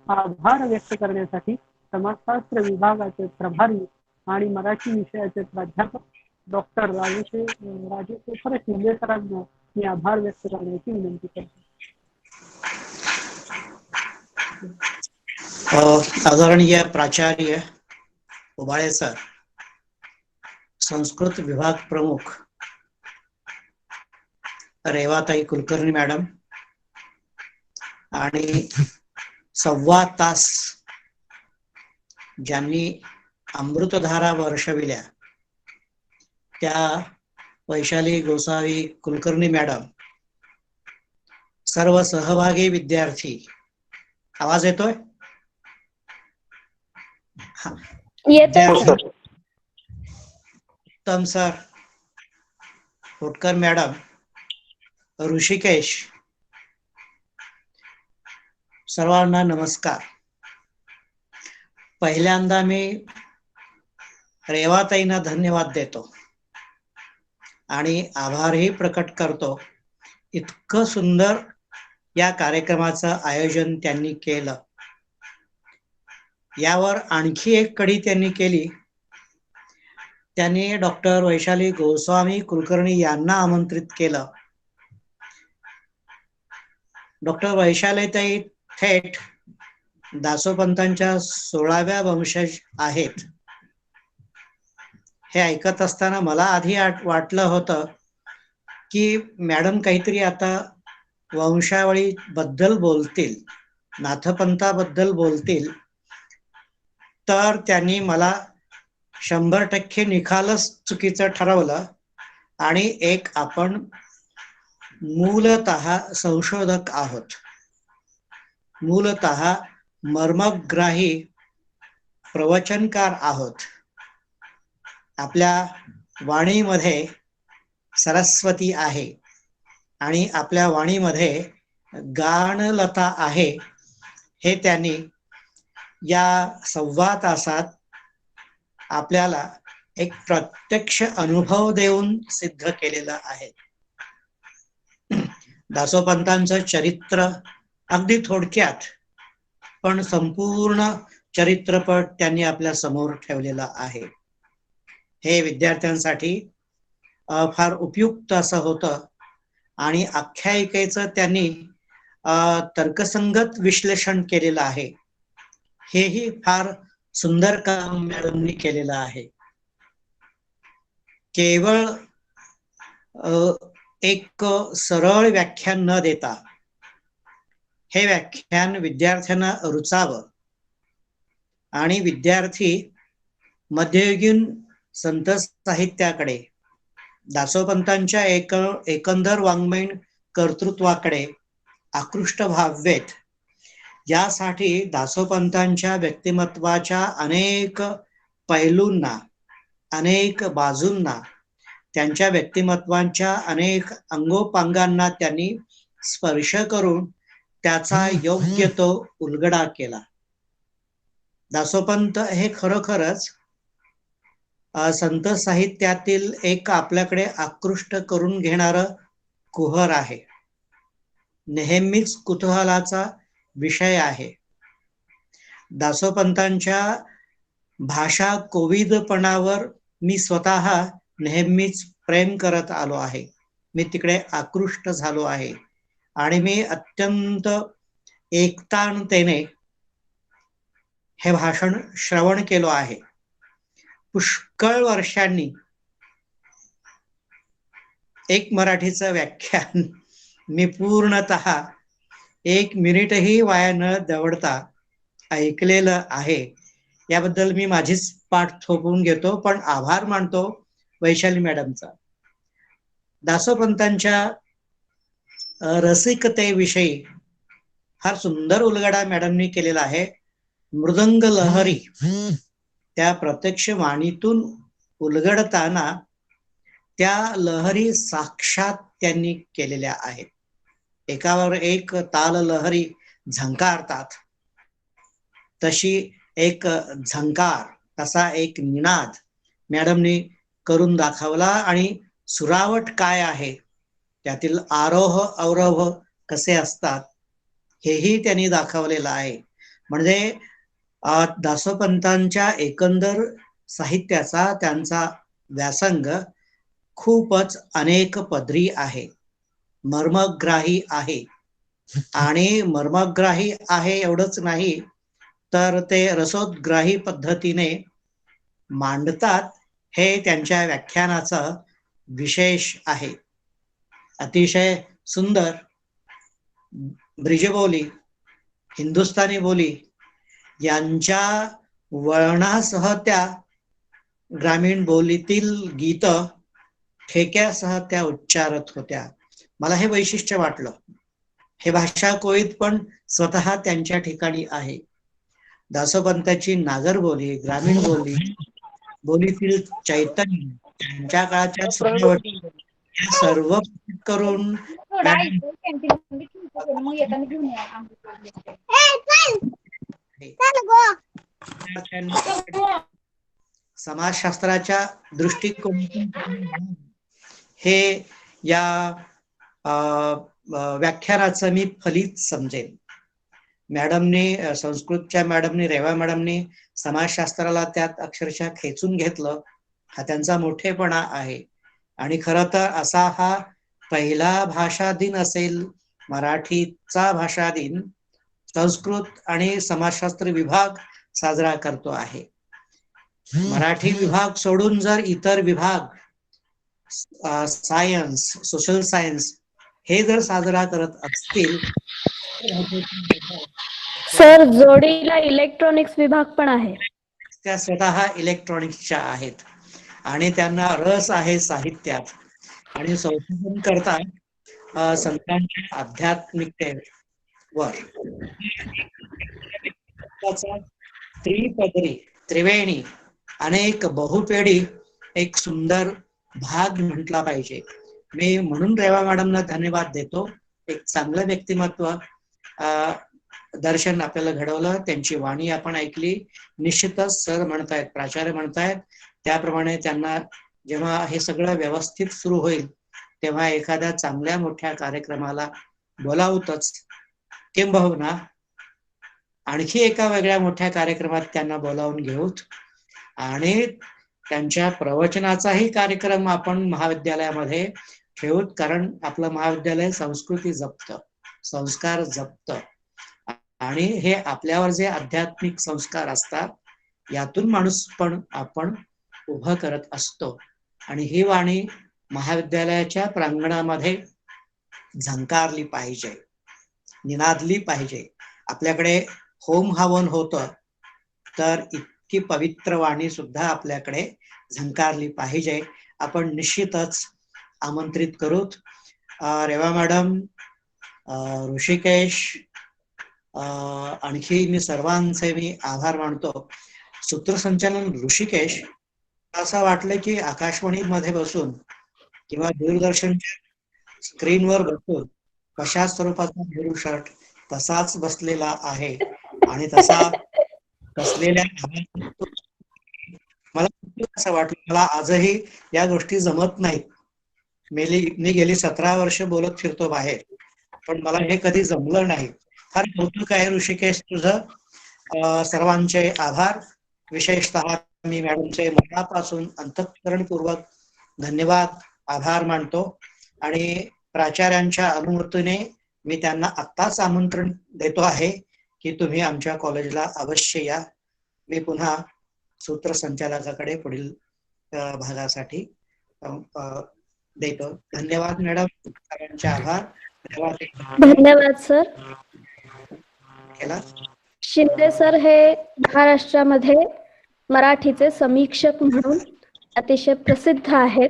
आभार व्यक्त करण्यासाठी समाजशास्त्र विभागाचे प्रभारी आणि मराठी विषयाचे प्राध्यापक डॉक्टर राजेशेखर शिंदे सरांना मी आभार व्यक्त करण्याची विनंती करतो. आदरणीय प्राचार्य उबाळे सर, संस्कृत विभाग प्रमुख रेवाताई कुलकर्णी मॅडम आणि 1.25 तास ज्यांनी अमृतधारा वर्षविल्या त्या वैशाली गोसावी कुलकर्णी मॅडम, सर्व सहभागी विद्यार्थी, आवाज येतोय? उत्तम सर, होटकर मॅडम, ऋषिकेश, सर्वांना नमस्कार. पहिल्यांदा मी रेवाताईंना धन्यवाद देतो आणि आभारही प्रकट करतो. इतकं सुंदर या कार्यक्रमाचं आयोजन त्यांनी केलं. यावर आणखी एक कडी त्यांनी केली. त्यांनी डॉक्टर वैशाली गोस्वामी कुलकर्णी यांना आमंत्रित केलं. डॉक्टर वैशालीताई थेट दासोपंतांच्या 16व्या वंशज आहेत. हे ऐकत असताना मला आधी वाटलं होतं की मॅडम काहीतरी आता वंशावळी बद्दल बोलतील, नाथपंथाबद्दल बोलतील, तर त्यांनी मला 100% निखालस चुकीचं ठरवलं आणि एक आपण मूलतः संशोधक आहोत, मूलतः मर्मग्राही प्रवचनकार आहोत. आपल्या वाणीमध्ये सरस्वती आहे आणि आपल्या वाणीमध्ये गानलता आहे, हे त्यांनी या 1.25 तासात आपल्याला एक प्रत्यक्ष अनुभव देऊन सिद्ध केलेला आहे. दासोपंतांचं चरित्र अगदी थोडक्यात पण संपूर्ण चरित्रपट त्यांनी आपल्या समोर ठेवलेला आहे. हे विद्यार्थ्यांसाठी फार उपयुक्त असं होतं आणि आख्यायिकेचं त्यांनी तर्कसंगत विश्लेषण केलेलं आहे. हेही फार सुंदर काम मॅडमनी केलेलं आहे. केवळ एक सरळ व्याख्यान न देता हे व्याख्यान विद्यार्थ्यांना रुचावं आणि विद्यार्थी मध्ययुगीन संत साहित्याकडे, दासोपंतांच्या एकंदर वाङ्मयीन कर्तृत्वाकडे आकृष्ट व्हावेत, यासाठी दासोपंतांच्या व्यक्तिमत्वाच्या अनेक पैलूंना, अनेक बाजूंना, त्यांच्या व्यक्तिमत्वांच्या अनेक अंगोपांगांना त्यांनी स्पर्श करून त्याचा योग्य तो उलगडा केला. दासोपंत हे खरोखरच संत साहित्यातील एक आपल्याकडे आकृष्ट करून घेणारं कुहर आहे. नेहमीच कुतूहलाचा विषय आहे. दासोपंतांच्या भाषा कोविदपणावर मी स्वतः नेहमीच प्रेम करत आलो आहे. मी तिकडे आकृष्ट झालो आहे आणि मी अत्यंत एकतानतेने हे भाषण श्रवण केलो आहे. पुष्कळ वर्षांनी एक मराठीचं व्याख्यान मी पूर्णतः 1 मिनिटही वाया न दवडता ऐकलेलं आहे. याबद्दल मी माझीच पाठ थोपवून घेतो, पण आभार मानतो वैशाली मॅडमचा. दासोपंतांच्या रसिकतेविषयी फार सुंदर उलगडा मॅडमनी केलेला आहे. मृदंग लहरी त्या प्रत्यक्ष वाणीतून उलगडताना त्या लहरी साक्षात त्यांनी केलेल्या आहेत. एकावर एक ताल लहरी झंकारतात, तशी एक झंकार, तसा एक निनाद मॅडमनी करून दाखवला. आणि सुरावट काय आहे, त्यातील आरोह अवरोह कसे असतात, हेही त्यांनी दाखवलेलं आहे. म्हणजे दासोपंतांच्या एकंदर साहित्याचा त्यांचा व्यासंग खूपच अनेक पदरी आहे, मर्मग्राही आहे. आणि मर्मग्राही आहे एवढंच नाही, तर ते रसोद्ग्राही पद्धतीने मांडतात, हे त्यांच्या व्याख्यानाचा विशेष आहे. अतिशय सुंदर ब्रिजबोली, हिंदुस्थानी बोली यांच्या वळणासह त्या ग्रामीण बोलीतील गीत ठेक्यासह त्या उच्चारत होत्या. मला हे वैशिष्ट्य वाटलं. हे भाषा कोळीत पण स्वतः त्यांच्या ठिकाणी आहे. दासोपंताची नागर बोली, ग्रामीण बोली, बोलीतील चैतन्य, त्यांच्या काळाच्या सजावटी, या सर्व करून समाजशास्त्राच्या दृष्टिकोनातून हे या व्याख्यानाचं मी फलित समजेन. मॅडमनी, संस्कृतच्या मॅडमनी, रेवा मॅडमनी समाजशास्त्राला त्यात अक्षरशः खेचून घेतलं. हा त्यांचा मोठेपणा आहे. आणि खरं तर असा हा पहिला भाषा दिन असेल मराठीचा भाषा दिन, संस्कृत आणि समाजशास्त्र विभाग साजरा करतो आहे. मराठी विभाग सोडून जर इतर विभाग, सायन्स, सोशल सायन्स हे जर साजरा करत असतील, सर जोडीला इलेक्ट्रॉनिक्स विभाग पण आहे. त्या स्वतः इलेक्ट्रॉनिक्सच्या आहेत आणि त्यांना रस आहे साहित्यात आणि संशोधन करतात संतांच्या आध्यात्मिकतेवर. त्रिपदरी, त्रिवेणी, अनेक बहुपेडी एक सुंदर भाग म्हटला पाहिजे. मी म्हणून रेवा मॅडमना धन्यवाद देतो. एक चांगलं व्यक्तिमत्व दर्शन आपल्याला घडवलं. त्यांची वाणी आपण ऐकली. निश्चितच सर म्हणतायत, प्राचार्य म्हणतायत त्याप्रमाणे त्यांना जेव्हा हे सगळं व्यवस्थित सुरू होईल तेव्हा एखाद्या चांगल्या मोठ्या कार्यक्रमाला बोलावतच, किंबहुना आणखी एका वेगळ्या मोठ्या कार्यक्रमात त्यांना बोलावून घेऊत आणि त्यांच्या प्रवचनाचाही कार्यक्रम आपण महाविद्यालयामध्ये ठेवूत. कारण आपलं महाविद्यालय संस्कृती जपत, संस्कार जपत आणि हे आपल्यावर जे आध्यात्मिक संस्कार असतात यातून माणूस पण आपण उभं करत असतो. आणि ही वाणी महाविद्यालयाच्या प्रांगणामध्ये झंकारली पाहिजे, निनादली पाहिजे. आपल्याकडे होम हवन होतं, तर इतकी पवित्र वाणी सुद्धा आपल्याकडे झंकारली पाहिजे. आपण निश्चितच आमंत्रित करूत. रेवा मॅडम, ऋषिकेश, आणखी मी सर्वांचे मी आभार मानतो. सूत्रसंचालन ऋषिकेश, असं वाटलं की आकाशवाणीमध्ये बसून किंवा दूरदर्शनच्या स्क्रीनवर बसून कशा स्वरूपाचा नेहरू शर्ट तसाच बसलेला आहे आणि तसा बसलेल्या मला असं वाटलं, मला आजही या गोष्टी जमत नाहीत. मी गेली 17 वर्ष बोलत फिरतो बाहेर, पण मला हे कधी जमलं नाही. फार कौतुक आहे ऋषिकेश तुझं. सर्वांचे आभार. विशेषतः मी मॅडमचे मनापासून अंतःकरणपूर्वक धन्यवाद, आभार मानतो. आणि प्राचार्यांच्या अनुमतीने मी त्यांना आत्ताच आमंत्रण देतो आहे की तुम्ही आमच्या कॉलेजला अवश्य या. मी पुन्हा सूत्रसंचालकाकडे पुढील भागासाठी देतो. धन्यवाद मॅडम, सर्वांचे आभार. धन्यवाद सर. केला शिंदे सर हे महाराष्ट्रामध्ये मराठीचे समीक्षक म्हणून अतिशय प्रसिद्ध आहेत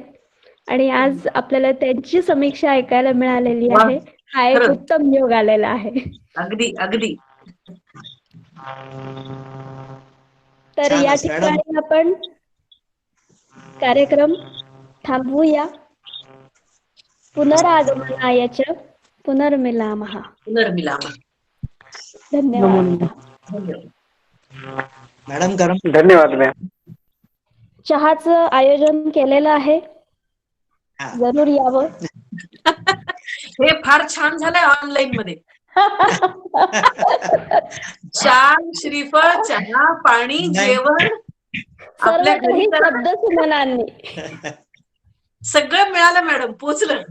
आणि आज आपल्याला त्यांची समीक्षा ऐकायला मिळालेली आहे. हा एक खरंच. उत्तम योग आलेला आहे. अगदी अगदी. तर छान या आहे, मॅडम. ठिकाणी आपण कार्यक्रम थांबवूया. पुनरागमनायच पुनर्मिलामः. पुनर्मिलामः. धन्यवाद. धन्यवाद. मॅडम गरम धन्यवाद मॅम. चहाचं आयोजन केलेलं आहे, हा. जरूर यावं. हे फार छान झालंय ऑनलाईन मध्ये. चहा, श्रीफळ, चहा, पाणी, नाही. जेवण सर्व आपल्या काही घरी तर शब्द सुमनांनी. सगळं मिळालं मॅडम, पोचलं.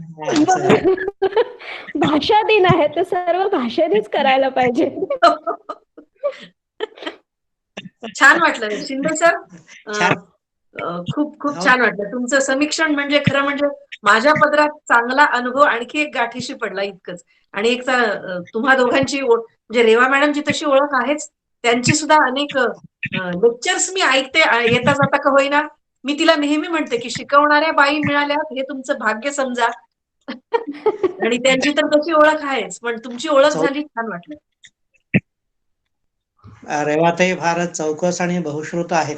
भाषा दिन आहे, ते सर्व भाषेनेच करायला पाहिजे. छान वाटलं शिंदे सर. छान. खूप खूप छान वाटलं तुमचं समीक्षण. म्हणजे खरं म्हणजे माझ्या पदरात चांगला अनुभव आणखी एक गाठीशी पडला इतकंच. आणि एक तुम्हा दोघांची म्हणजे रेवा मॅडमची तशी ओळख आहेच, त्यांची सुद्धा अनेक लेक्चर्स मी ऐकते येता जाता का होईना. मी तिला नेहमी म्हणते की शिकवणाऱ्या बाई मिळाल्या हे तुमचं भाग्य समजा. आणि त्यांची तर तशी ओळख आहेच, पण तुमची ओळख झाली, छान वाटलं. रेवाताई फार चौकस आणि बहुश्रुत आहेत.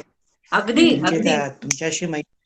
अगदी तुमची अगदी. तुमच्याशी मैत्री